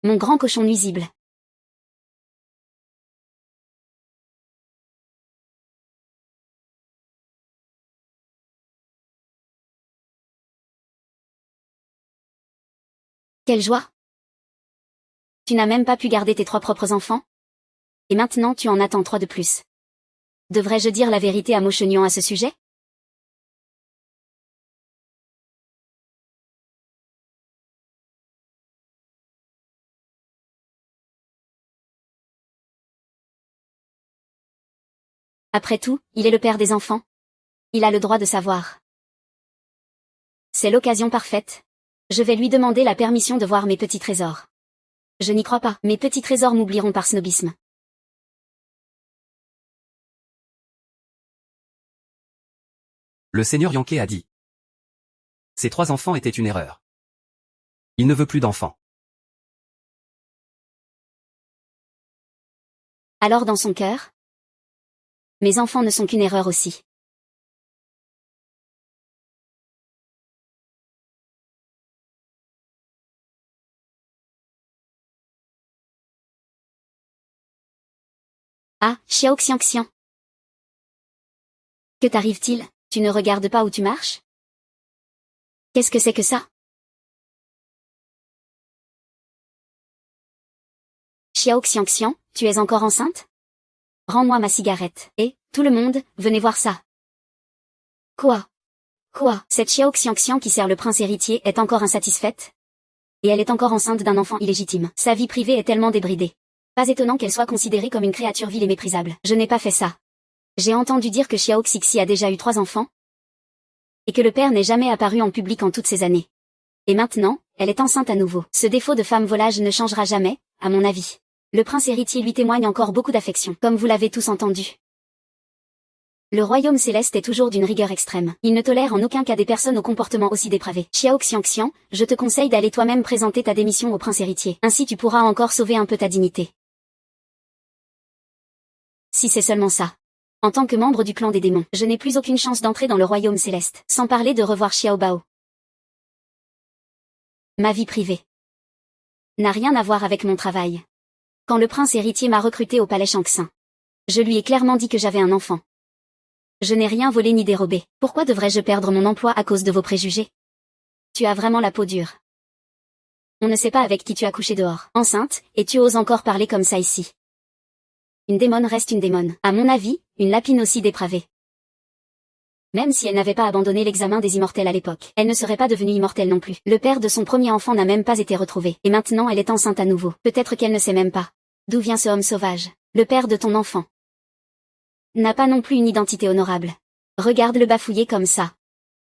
Mon grand cochon nuisible. Quelle joie! Tu n'as même pas pu garder tes 3 propres enfants? Et maintenant tu en attends 3 de plus. Devrais-je dire la vérité à Mochenian à ce sujet? Après tout, il est le père des enfants. Il a le droit de savoir. C'est l'occasion parfaite. Je vais lui demander la permission de voir mes petits trésors. Je n'y crois pas, mes petits trésors m'oublieront par snobisme. Le seigneur Yankee a dit. Ces 3 enfants étaient une erreur. Il ne veut plus d'enfants. Alors dans son cœur? Mes enfants ne sont qu'une erreur aussi. Ah, Xiao Xian Xian. Que t'arrive-t-il? Tu ne regardes pas où tu marches? Qu'est-ce que c'est que ça? Xiao Xian Xian, tu es encore enceinte? Rends-moi ma cigarette. Et, tout le monde, venez voir ça. Quoi? Quoi? Cette Xiao Xian Xian qui sert le prince héritier est encore insatisfaite? Et elle est encore enceinte d'un enfant illégitime. Sa vie privée est tellement débridée. Pas étonnant qu'elle soit considérée comme une créature vile et méprisable. Je n'ai pas fait ça. J'ai entendu dire que Xiao Xixi a déjà eu 3 enfants. Et que le père n'est jamais apparu en public en toutes ces années. Et maintenant, elle est enceinte à nouveau. Ce défaut de femme volage ne changera jamais, à mon avis. Le prince héritier lui témoigne encore beaucoup d'affection, comme vous l'avez tous entendu. Le royaume céleste est toujours d'une rigueur extrême. Il ne tolère en aucun cas des personnes au comportement aussi dépravé. Xiao Xian Xian, je te conseille d'aller toi-même présenter ta démission au prince héritier. Ainsi tu pourras encore sauver un peu ta dignité. Si c'est seulement ça. En tant que membre du clan des démons, je n'ai plus aucune chance d'entrer dans le royaume céleste, sans parler de revoir Xiao Bao. Ma vie privée n'a rien à voir avec mon travail. Quand le prince héritier m'a recruté au palais Shang-Tsung, je lui ai clairement dit que j'avais un enfant. Je n'ai rien volé ni dérobé. Pourquoi devrais-je perdre mon emploi à cause de vos préjugés? Tu as vraiment la peau dure. On ne sait pas avec qui tu as couché dehors, enceinte, et tu oses encore parler comme ça ici. Une démone reste une démone. À mon avis, une lapine aussi dépravée. Même si elle n'avait pas abandonné l'examen des immortels à l'époque, elle ne serait pas devenue immortelle non plus. Le père de son premier enfant n'a même pas été retrouvé. Et maintenant elle est enceinte à nouveau. Peut-être qu'elle ne sait même pas. D'où vient ce homme sauvage? Le père de ton enfant n'a pas non plus une identité honorable. Regarde-le bafouiller comme ça.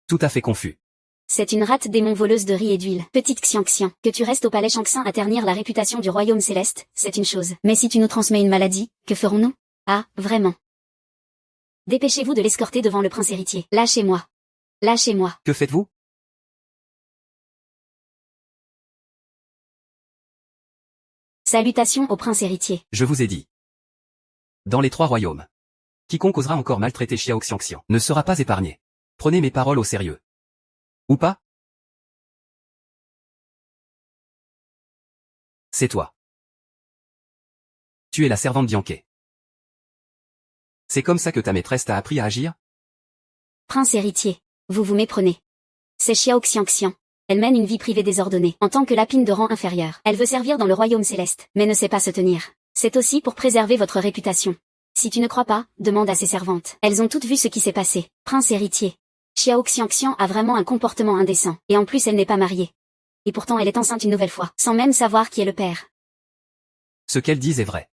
Tout à fait confus. C'est une rate démon voleuse de riz et d'huile. Petite Xianxian, que tu restes au palais Shangxin à ternir la réputation du royaume céleste, c'est une chose. Mais si tu nous transmets une maladie, que ferons-nous? Ah, vraiment. Dépêchez-vous de l'escorter devant le prince héritier. Lâchez-moi. Lâchez-moi. Que faites-vous? Salutations au prince héritier. Je vous ai dit. Dans les 3 royaumes. Quiconque osera encore maltraiter Xiao Xianxian ne sera pas épargné. Prenez mes paroles au sérieux. Ou pas? C'est toi. Tu es la servante Dianke. C'est comme ça que ta maîtresse t'a appris à agir? Prince héritier, vous vous méprenez. C'est Xiao Xianxian. Elle mène une vie privée désordonnée, en tant que lapine de rang inférieur. Elle veut servir dans le royaume céleste, mais ne sait pas se tenir. C'est aussi pour préserver votre réputation. Si tu ne crois pas, demande à ses servantes. Elles ont toutes vu ce qui s'est passé. Prince héritier. Xiao Xianxian a vraiment un comportement indécent, et en plus elle n'est pas mariée. Et pourtant elle est enceinte une nouvelle fois, sans même savoir qui est le père. Ce qu'elles disent est vrai.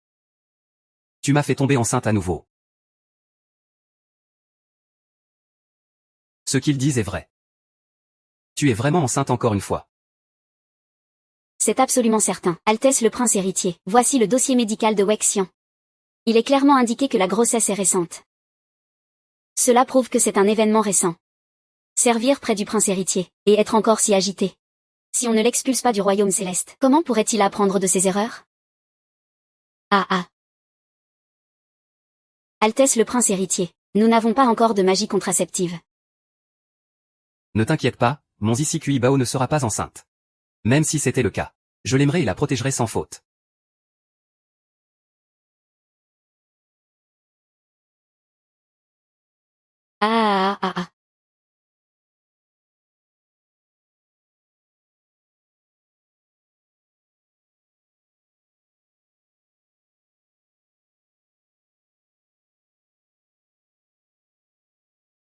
Tu m'as fait tomber enceinte à nouveau. Ce qu'ils disent est vrai. Tu es vraiment enceinte encore une fois. C'est absolument certain. Altesse le prince héritier, voici le dossier médical de Wexian. Il est clairement indiqué que la grossesse est récente. Cela prouve que c'est un événement récent. Servir près du prince héritier, et être encore si agité. Si on ne l'expulse pas du royaume céleste, comment pourrait-il apprendre de ses erreurs? Ah. Altesse le prince héritier, nous n'avons pas encore de magie contraceptive. Ne t'inquiète pas, mon Zisi Kui Bao ne sera pas enceinte. Même si c'était le cas, je l'aimerais et la protégerai sans faute. Ah.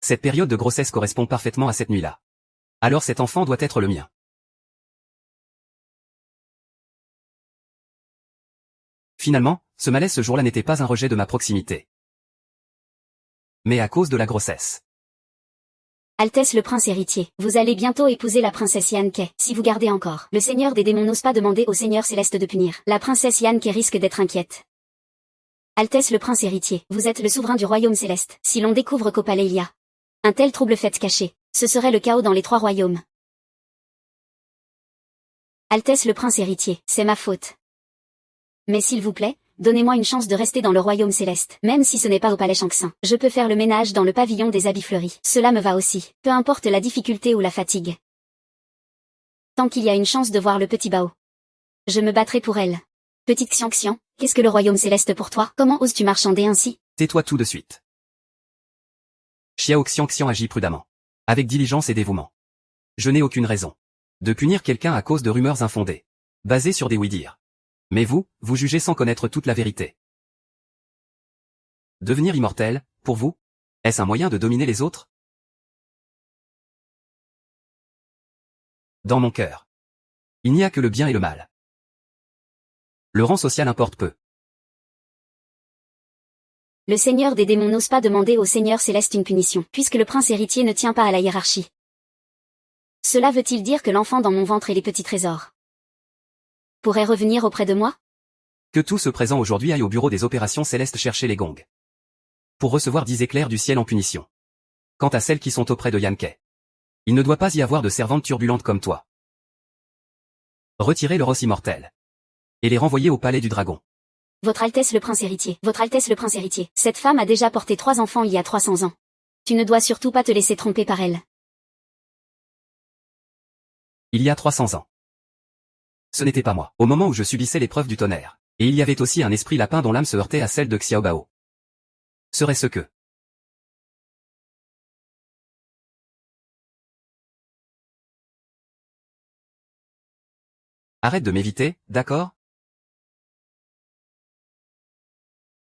Cette période de grossesse correspond parfaitement à cette nuit-là. Alors cet enfant doit être le mien. Finalement, ce malaise ce jour-là n'était pas un rejet de ma proximité. Mais à cause de la grossesse. Altesse le prince héritier, vous allez bientôt épouser la princesse Yanke, si vous gardez encore. Le seigneur des démons n'ose pas demander au seigneur céleste de punir. La princesse Yanke risque d'être inquiète. Altesse le prince héritier, vous êtes le souverain du royaume céleste. Si l'on découvre qu'au palais il y a un tel trouble fait caché, ce serait le chaos dans les 3 royaumes. Altesse le prince héritier, c'est ma faute. Mais s'il vous plaît, donnez-moi une chance de rester dans le royaume céleste, même si ce n'est pas au palais Shangxin. Je peux faire le ménage dans le pavillon des habits fleuris. Cela me va aussi, peu importe la difficulté ou la fatigue. Tant qu'il y a une chance de voir le petit Bao. Je me battrai pour elle. Petite Xianxian, qu'est-ce que le royaume céleste pour toi? Comment oses-tu marchander ainsi? Tais-toi tout de suite. Xiao Xianxian agit prudemment. Avec diligence et dévouement. Je n'ai aucune raison de punir quelqu'un à cause de rumeurs infondées, basées sur des oui-dire. Mais vous jugez sans connaître toute la vérité. Devenir immortel, pour vous, est-ce un moyen de dominer les autres? Dans mon cœur, il n'y a que le bien et le mal. Le rang social importe peu. Le seigneur des démons n'ose pas demander au seigneur céleste une punition, puisque le prince héritier ne tient pas à la hiérarchie. Cela veut-il dire que l'enfant dans mon ventre et les petits trésors pourrait revenir auprès de moi? Que tous ceux présents aujourd'hui aillent au bureau des opérations célestes chercher les gongs. Pour recevoir 10 éclairs du ciel en punition. Quant à celles qui sont auprès de Yanke, il ne doit pas y avoir de servantes turbulentes comme toi. Retirez leur os immortel. Et les renvoyer au palais du dragon. Votre Altesse le prince héritier, votre Altesse le prince héritier, cette femme a déjà porté 3 enfants il y a 300 ans. Tu ne dois surtout pas te laisser tromper par elle. Il y a 300 ans. Ce n'était pas moi, au moment où je subissais l'épreuve du tonnerre. Et il y avait aussi un esprit lapin dont l'âme se heurtait à celle de Xiaobao. Serait-ce que... Arrête de m'éviter, d'accord?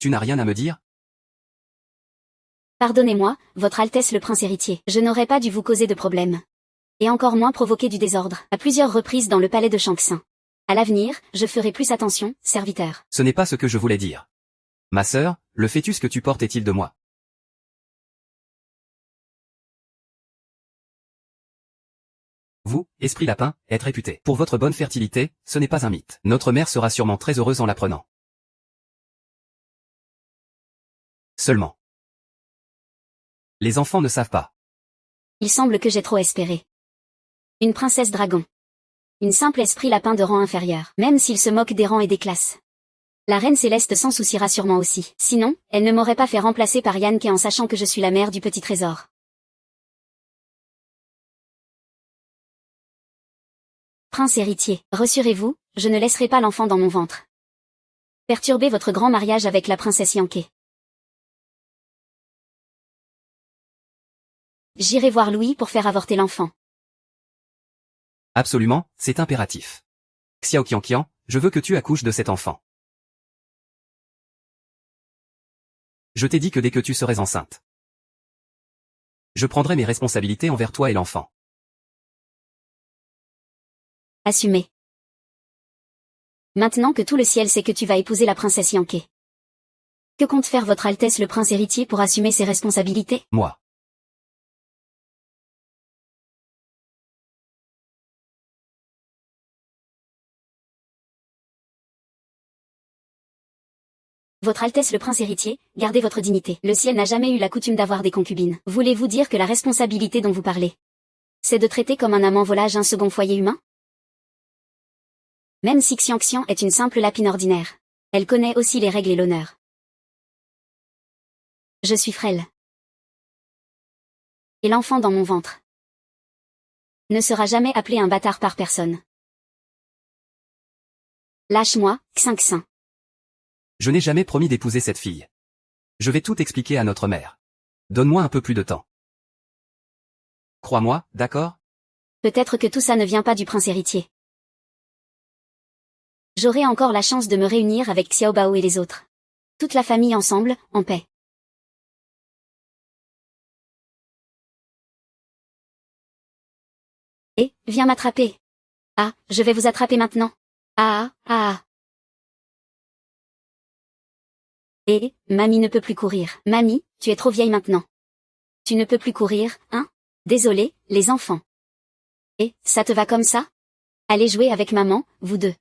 Tu n'as rien à me dire? Pardonnez-moi, Votre Altesse le Prince héritier. Je n'aurais pas dû vous causer de problème. Et encore moins provoquer du désordre, à plusieurs reprises dans le palais de Shang-Tsung. À l'avenir, je ferai plus attention, serviteur. Ce n'est pas ce que je voulais dire. Ma sœur, le fœtus que tu portes est-il de moi? Vous, esprit lapin, êtes réputé pour votre bonne fertilité, ce n'est pas un mythe. Notre mère sera sûrement très heureuse en l'apprenant. Seulement. Les enfants ne savent pas. Il semble que j'ai trop espéré. Une princesse dragon. Une simple esprit lapin de rang inférieur, même s'il se moque des rangs et des classes. La reine céleste s'en souciera sûrement aussi. Sinon, elle ne m'aurait pas fait remplacer par Yanke en sachant que je suis la mère du petit trésor. Prince héritier, rassurez-vous, je ne laisserai pas l'enfant dans mon ventre. Perturbez votre grand mariage avec la princesse Yanke. J'irai voir Louis pour faire avorter l'enfant. Absolument, c'est impératif. Xiao Qianqian, je veux que tu accouches de cet enfant. Je t'ai dit que dès que tu serais enceinte, je prendrai mes responsabilités envers toi et l'enfant. Assumez. Maintenant que tout le ciel sait que tu vas épouser la princesse Yanke. Que compte faire Votre Altesse le Prince héritier pour assumer ses responsabilités? Moi. Votre Altesse le Prince héritier, gardez votre dignité. Le ciel n'a jamais eu la coutume d'avoir des concubines. Voulez-vous dire que la responsabilité dont vous parlez, c'est de traiter comme un amant volage un second foyer humain? Même si Xianxian est une simple lapine ordinaire, elle connaît aussi les règles et l'honneur. Je suis frêle. Et l'enfant dans mon ventre ne sera jamais appelé un bâtard par personne. Lâche-moi, Xinxin. Je n'ai jamais promis d'épouser cette fille. Je vais tout expliquer à notre mère. Donne-moi un peu plus de temps. Crois-moi, d'accord? Peut-être que tout ça ne vient pas du prince héritier. J'aurai encore la chance de me réunir avec Xiao Bao et les autres. Toute la famille ensemble, en paix. Et, viens m'attraper. Ah, je vais vous attraper maintenant. Ah, ah, ah. Et, mamie ne peut plus courir. Mamie, tu es trop vieille maintenant. Tu ne peux plus courir, hein? Désolé, les enfants. Et, ça te va comme ça? Allez jouer avec maman, vous deux.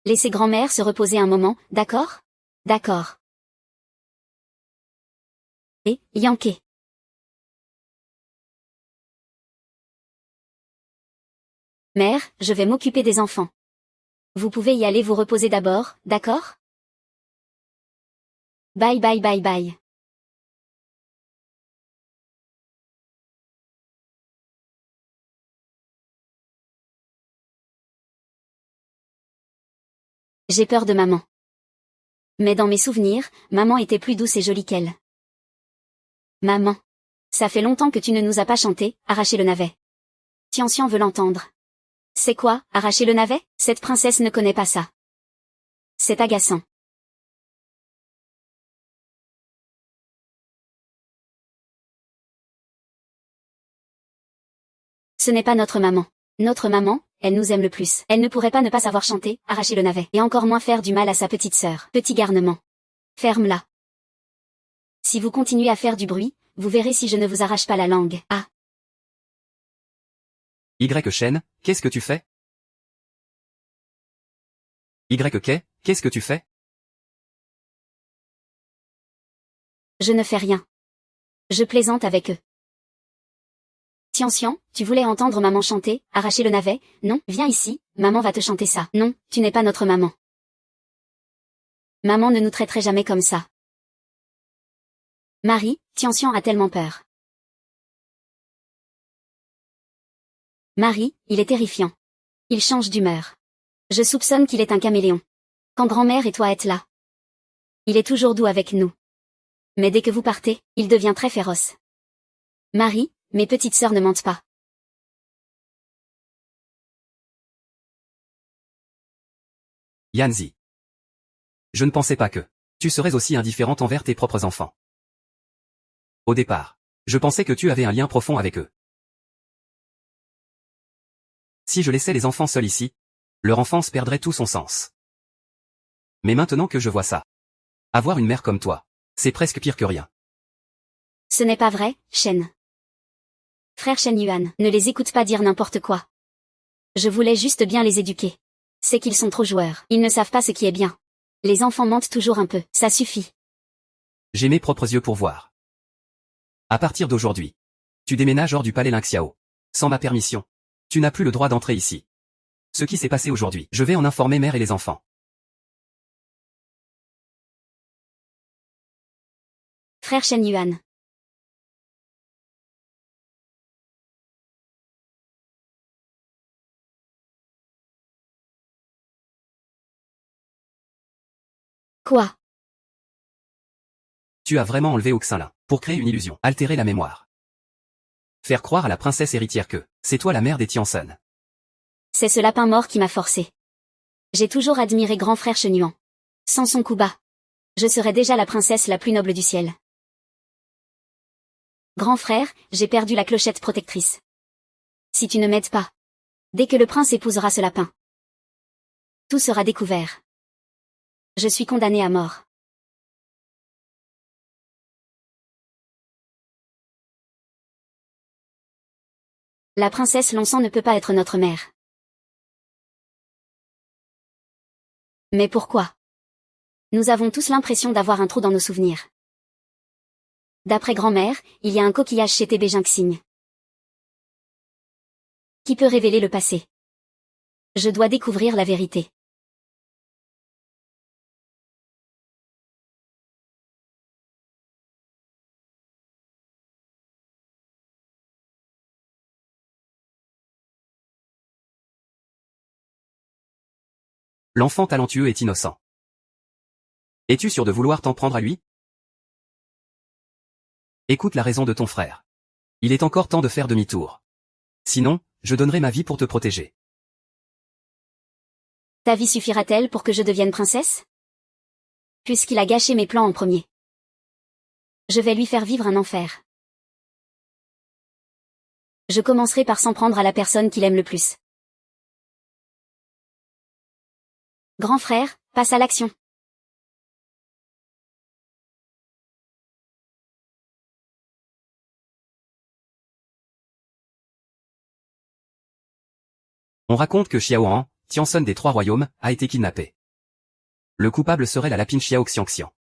Laissez grand-mère se reposer un moment, d'accord? D'accord. Et, Yanke. Mère, je vais m'occuper des enfants. Vous pouvez y aller vous reposer d'abord, d'accord? Bye bye bye bye. J'ai peur de maman. Mais dans mes souvenirs, maman était plus douce et jolie qu'elle. Maman. Ça fait longtemps que tu ne nous as pas chanté, arracher le navet. Tianxian veut l'entendre. C'est quoi, arracher le navet? Cette princesse ne connaît pas ça. C'est agaçant. Ce n'est pas notre maman. Notre maman, elle nous aime le plus. Elle ne pourrait pas ne pas savoir chanter, arracher le navet, et encore moins faire du mal à sa petite sœur. Petit garnement. Ferme-la. Si vous continuez à faire du bruit, vous verrez si je ne vous arrache pas la langue. Ah. Y Shen, qu'est-ce que tu fais? Y qu'est-ce que tu fais? Je ne fais rien. Je plaisante avec eux. Tianxian, tu voulais entendre maman chanter, arracher le navet? Non, viens ici, maman va te chanter ça. Non, tu n'es pas notre maman. Maman ne nous traiterait jamais comme ça. Marie, Tianxian a tellement peur. Marie, il est terrifiant. Il change d'humeur. Je soupçonne qu'il est un caméléon. Quand grand-mère et toi êtes là, il est toujours doux avec nous. Mais dès que vous partez, il devient très féroce. Marie, mes petites sœurs ne mentent pas. Yanzi. Je ne pensais pas que Tu serais aussi indifférente envers tes propres enfants. Au départ, je pensais que tu avais un lien profond avec eux. Si je laissais les enfants seuls ici, leur enfance perdrait tout son sens. Mais maintenant que je vois ça, avoir une mère comme toi, c'est presque pire que rien. Ce n'est pas vrai, Shen. Frère Shen Yuan, ne les écoute pas dire n'importe quoi. Je voulais juste bien les éduquer. C'est qu'ils sont trop joueurs. Ils ne savent pas ce qui est bien. Les enfants mentent toujours un peu, ça suffit. J'ai mes propres yeux pour voir. À partir d'aujourd'hui, tu déménages hors du palais Lingxiao. Sans ma permission, tu n'as plus le droit d'entrer ici. Ce qui s'est passé aujourd'hui, je vais en informer mère et les enfants. Frère Shen Yuan. Quoi? Tu as vraiment enlevé Oxinlin pour créer une illusion, altérer la mémoire. Faire croire à la princesse héritière que c'est toi la mère des Tiansun. C'est ce lapin mort qui m'a forcé. J'ai toujours admiré grand frère Shen Yuan. Sans son coup bas, je serais déjà la princesse la plus noble du ciel. Grand frère, j'ai perdu la clochette protectrice. Si tu ne m'aides pas, dès que le prince épousera ce lapin, tout sera découvert. Je suis condamnée à mort. La princesse Lonsan ne peut pas être notre mère. Mais pourquoi? Nous avons tous l'impression d'avoir un trou dans nos souvenirs. D'après grand-mère, il y a un coquillage chez TB Jinxing. Qui peut révéler le passé? Je dois découvrir la vérité. L'enfant talentueux est innocent. Es-tu sûr de vouloir t'en prendre à lui? Écoute la raison de ton frère. Il est encore temps de faire demi-tour. Sinon, je donnerai ma vie pour te protéger. Ta vie suffira-t-elle pour que je devienne princesse? Puisqu'il a gâché mes plans en premier. Je vais lui faire vivre un enfer. Je commencerai par s'en prendre à la personne qu'il aime le plus. Grand frère, passe à l'action. On raconte que Xiaoan, Tiansun des Trois Royaumes, a été kidnappé. Le coupable serait la lapine Xiao Xiangxiang.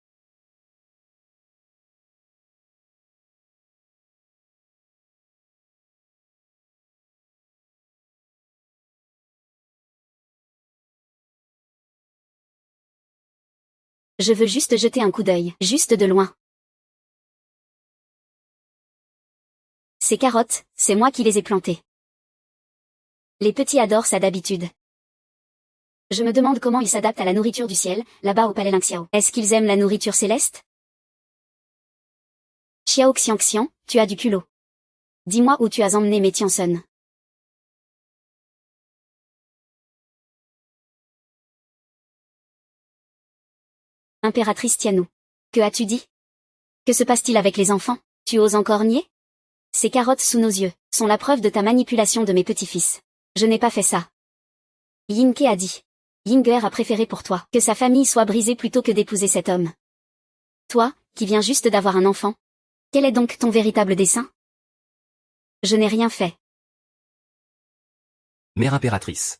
Je veux juste jeter un coup d'œil, juste de loin. Ces carottes, c'est moi qui les ai plantées. Les petits adorent ça d'habitude. Je me demande comment ils s'adaptent à la nourriture du ciel, là-bas au palais Lingxiao. Est-ce qu'ils aiment la nourriture céleste? Xiao Xiangxiang, tu as du culot. Dis-moi où tu as emmené mes Tiansun. Impératrice Tianou. Que as-tu dit? Que se passe-t-il avec les enfants? Tu oses encore nier? Ces carottes sous nos yeux sont la preuve de ta manipulation de mes petits-fils. Je n'ai pas fait ça. Yinke a dit. Yinger a préféré pour toi que sa famille soit brisée plutôt que d'épouser cet homme. Toi, qui viens juste d'avoir un enfant. Quel est donc ton véritable dessein? Je n'ai rien fait. Mère impératrice.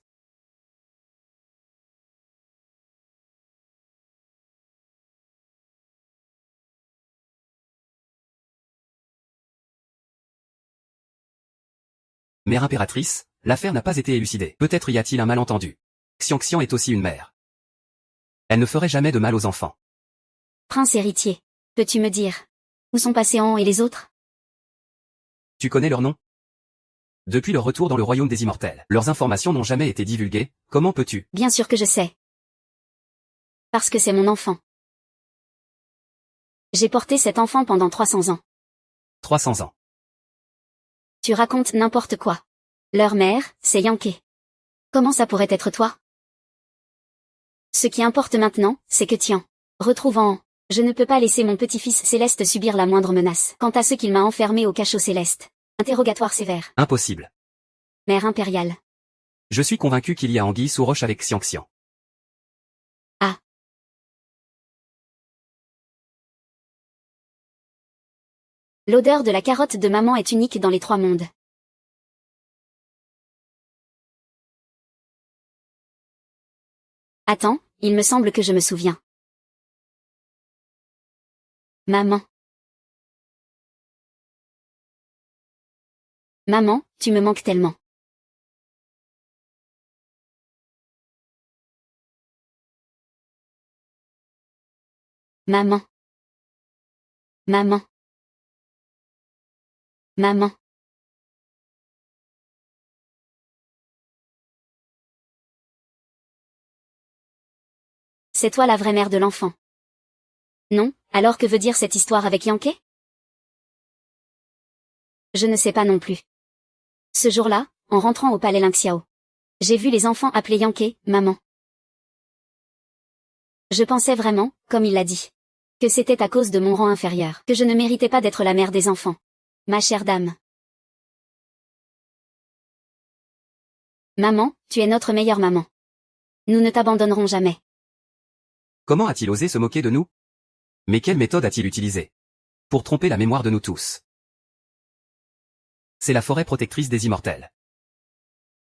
Mère impératrice, l'affaire n'a pas été élucidée. Peut-être y a-t-il un malentendu. Xiangxiang est aussi une mère. Elle ne ferait jamais de mal aux enfants. Prince héritier, peux-tu me dire où sont passés An et les autres? Tu connais leur nom? Depuis leur retour dans le royaume des immortels, leurs informations n'ont jamais été divulguées, comment peux-tu? Bien sûr que je sais. Parce que c'est mon enfant. J'ai porté cet enfant pendant 300 ans. 300 ans. Tu racontes n'importe quoi. Leur mère, c'est Yankee. Comment ça pourrait être toi? Ce qui importe maintenant, c'est que Tian retrouve An. Je ne peux pas laisser mon petit-fils Céleste subir la moindre menace. Quant à ce qu'il m'a enfermé au cachot Céleste. Interrogatoire sévère. Impossible. Mère impériale. Je suis convaincu qu'il y a anguille sous roche avec Xianxian. Ah. L'odeur de la carotte de maman est unique dans les 3 mondes. Attends, il me semble que je me souviens. Maman. Maman, tu me manques tellement. Maman. Maman. Maman. C'est toi la vraie mère de l'enfant. Non, alors que veut dire cette histoire avec Yankee? Je ne sais pas non plus. Ce jour-là, en rentrant au palais Lingxiao, j'ai vu les enfants appeler Yankee, maman. Je pensais vraiment, comme il l'a dit, que c'était à cause de mon rang inférieur, que je ne méritais pas d'être la mère des enfants. Ma chère dame. Maman, tu es notre meilleure maman. Nous ne t'abandonnerons jamais. Comment a-t-il osé se moquer de nous? Mais quelle méthode a-t-il utilisée? Pour tromper la mémoire de nous tous. C'est la forêt protectrice des immortels.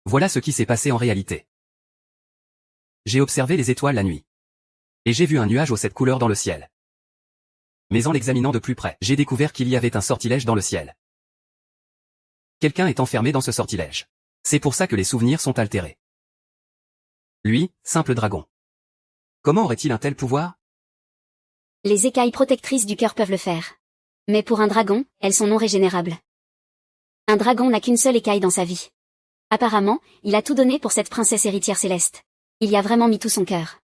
Voilà ce qui s'est passé en réalité. J'ai observé les étoiles la nuit. Et j'ai vu un nuage aux 7 couleurs dans le ciel. Mais en l'examinant de plus près, j'ai découvert qu'il y avait un sortilège dans le ciel. Quelqu'un est enfermé dans ce sortilège. C'est pour ça que les souvenirs sont altérés. Lui, simple dragon. Comment aurait-il un tel pouvoir? Les écailles protectrices du cœur peuvent le faire. Mais pour un dragon, elles sont non régénérables. Un dragon n'a qu'une seule écaille dans sa vie. Apparemment, il a tout donné pour cette princesse héritière céleste. Il y a vraiment mis tout son cœur.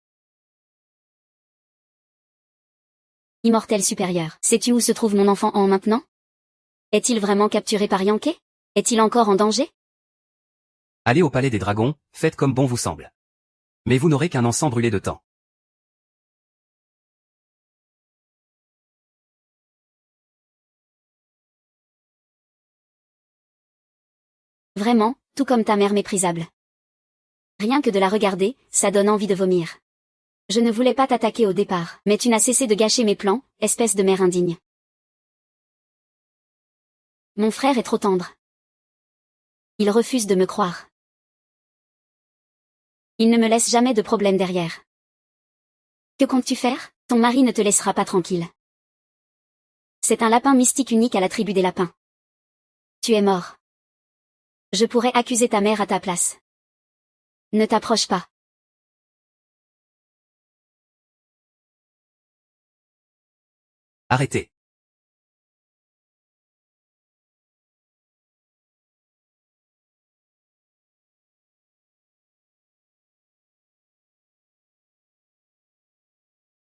Immortel supérieur. Sais-tu où se trouve mon enfant en maintenant? Est-il vraiment capturé par Yankee? Est-il encore en danger? Allez au palais des dragons, faites comme bon vous semble. Mais vous n'aurez qu'un an sans brûler de temps. Vraiment, tout comme ta mère méprisable. Rien que de la regarder, ça donne envie de vomir. Je ne voulais pas t'attaquer au départ, mais tu n'as cessé de gâcher mes plans, espèce de mère indigne. Mon frère est trop tendre. Il refuse de me croire. Il ne me laisse jamais de problème derrière. Que comptes-tu faire? Ton mari ne te laissera pas tranquille. C'est un lapin mystique unique à la tribu des lapins. Tu es mort. Je pourrais accuser ta mère à ta place. Ne t'approche pas. Arrêtez.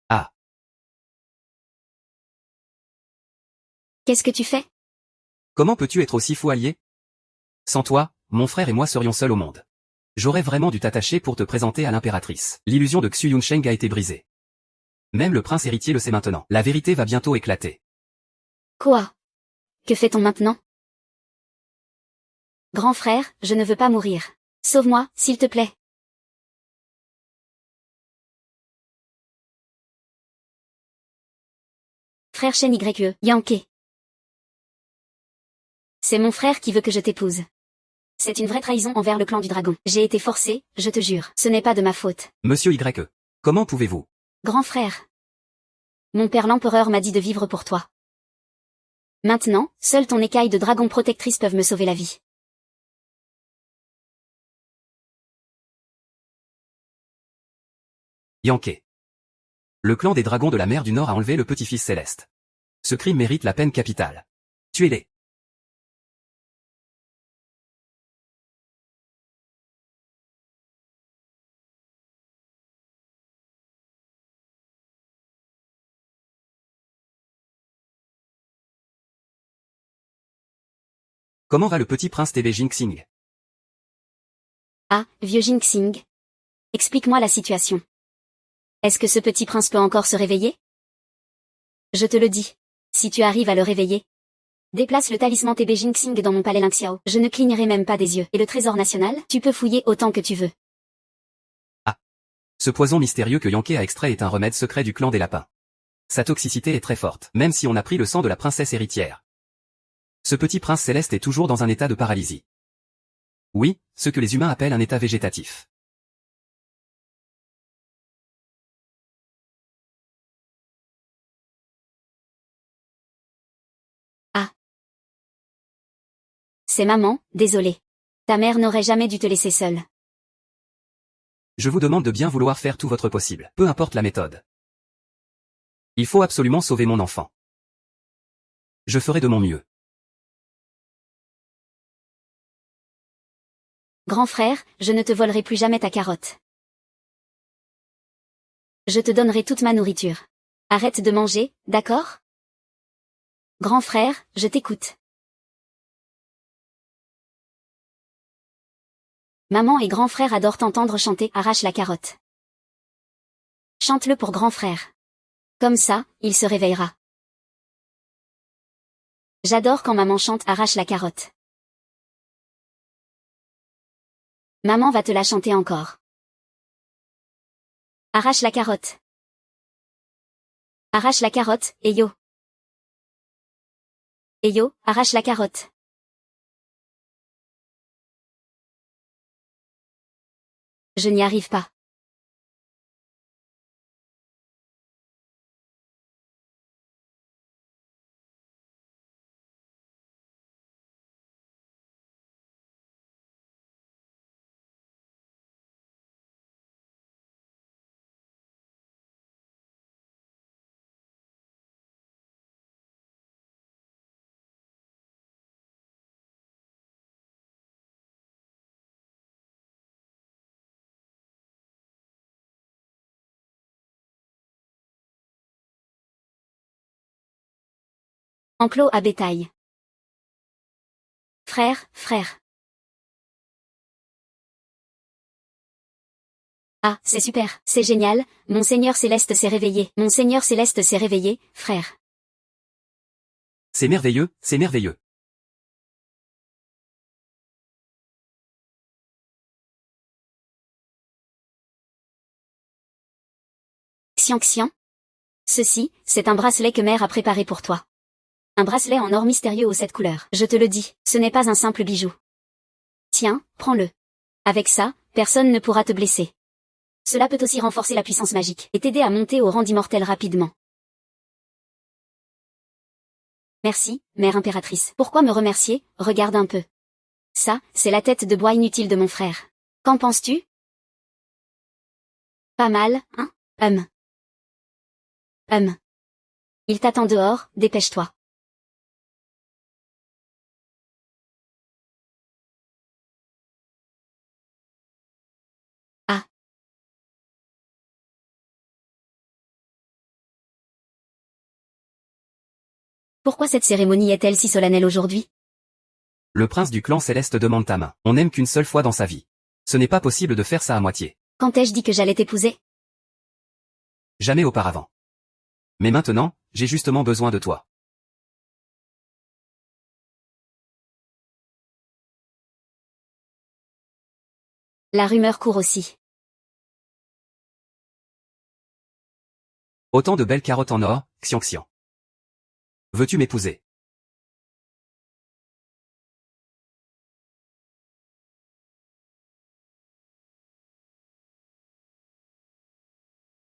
Ah. Qu'est-ce que tu fais? Comment peux-tu être aussi fou allié? Sans toi, mon frère et moi serions seuls au monde. J'aurais vraiment dû t'attacher pour te présenter à l'impératrice. L'illusion de Xu Yunsheng a été brisée. Même le prince héritier le sait maintenant. La vérité va bientôt éclater. Quoi? Que fait-on maintenant? Grand frère, je ne veux pas mourir. Sauve-moi, s'il te plaît. Frère Shen YE, Yankee. C'est mon frère qui veut que je t'épouse. C'est une vraie trahison envers le clan du dragon. J'ai été forcée, je te jure. Ce n'est pas de ma faute. Monsieur YE, comment pouvez-vous? Grand frère. Mon père l'empereur m'a dit de vivre pour toi. Maintenant, seule ton écaille de dragon protectrice peuvent me sauver la vie. Yankee. Le clan des dragons de la mer du Nord a enlevé le petit-fils céleste. Ce crime mérite la peine capitale. Tuez-les. Comment va le petit prince TV Jinxing? Ah, vieux Jinxing. Explique-moi la situation. Est-ce que ce petit prince peut encore se réveiller? Je te le dis. Si tu arrives à le réveiller. Déplace le talisman TB Jinxing dans mon palais Lingxiao. Je ne clignerai même pas des yeux. Et le trésor national, tu peux fouiller autant que tu veux. Ah. Ce poison mystérieux que Yankee a extrait est un remède secret du clan des lapins. Sa toxicité est très forte, même si on a pris le sang de la princesse héritière. Ce petit prince céleste est toujours dans un état de paralysie. Oui, ce que les humains appellent un état végétatif. Ah. C'est maman, désolée. Ta mère n'aurait jamais dû te laisser seule. Je vous demande de bien vouloir faire tout votre possible, peu importe la méthode. Il faut absolument sauver mon enfant. Je ferai de mon mieux. Grand frère, je ne te volerai plus jamais ta carotte. Je te donnerai toute ma nourriture. Arrête de manger, d'accord? Grand frère, je t'écoute. Maman et grand frère adorent t'entendre chanter Arrache la carotte. Chante-le pour grand frère. Comme ça, il se réveillera. J'adore quand maman chante Arrache la carotte. Maman va te la chanter encore. Arrache la carotte. Arrache la carotte, et yo. Et yo, arrache la carotte. Je n'y arrive pas. Enclos à bétail. Frère, frère. Ah, c'est super, c'est génial, mon Seigneur Céleste s'est réveillé, mon Seigneur Céleste s'est réveillé, frère. C'est merveilleux, c'est merveilleux. Xian Xian. Ceci, c'est un bracelet que mère a préparé pour toi. Un bracelet en or mystérieux aux 7 couleurs. Je te le dis, ce n'est pas un simple bijou. Tiens, prends-le. Avec ça, personne ne pourra te blesser. Cela peut aussi renforcer la puissance magique et t'aider à monter au rang d'immortel rapidement. Merci, mère impératrice. Pourquoi me remercier? Regarde un peu. Ça, c'est la tête de bois inutile de mon frère. Qu'en penses-tu? Pas mal, hein? Il t'attend dehors, dépêche-toi. Ah. Pourquoi cette cérémonie est-elle si solennelle aujourd'hui? Le prince du clan céleste demande ta main. On n'aime qu'une seule fois dans sa vie. Ce n'est pas possible de faire ça à moitié. Quand ai-je dit que j'allais t'épouser? Jamais auparavant. Mais maintenant, j'ai justement besoin de toi. La rumeur court aussi. Autant de belles carottes en or, Xian Xian. Veux-tu m'épouser?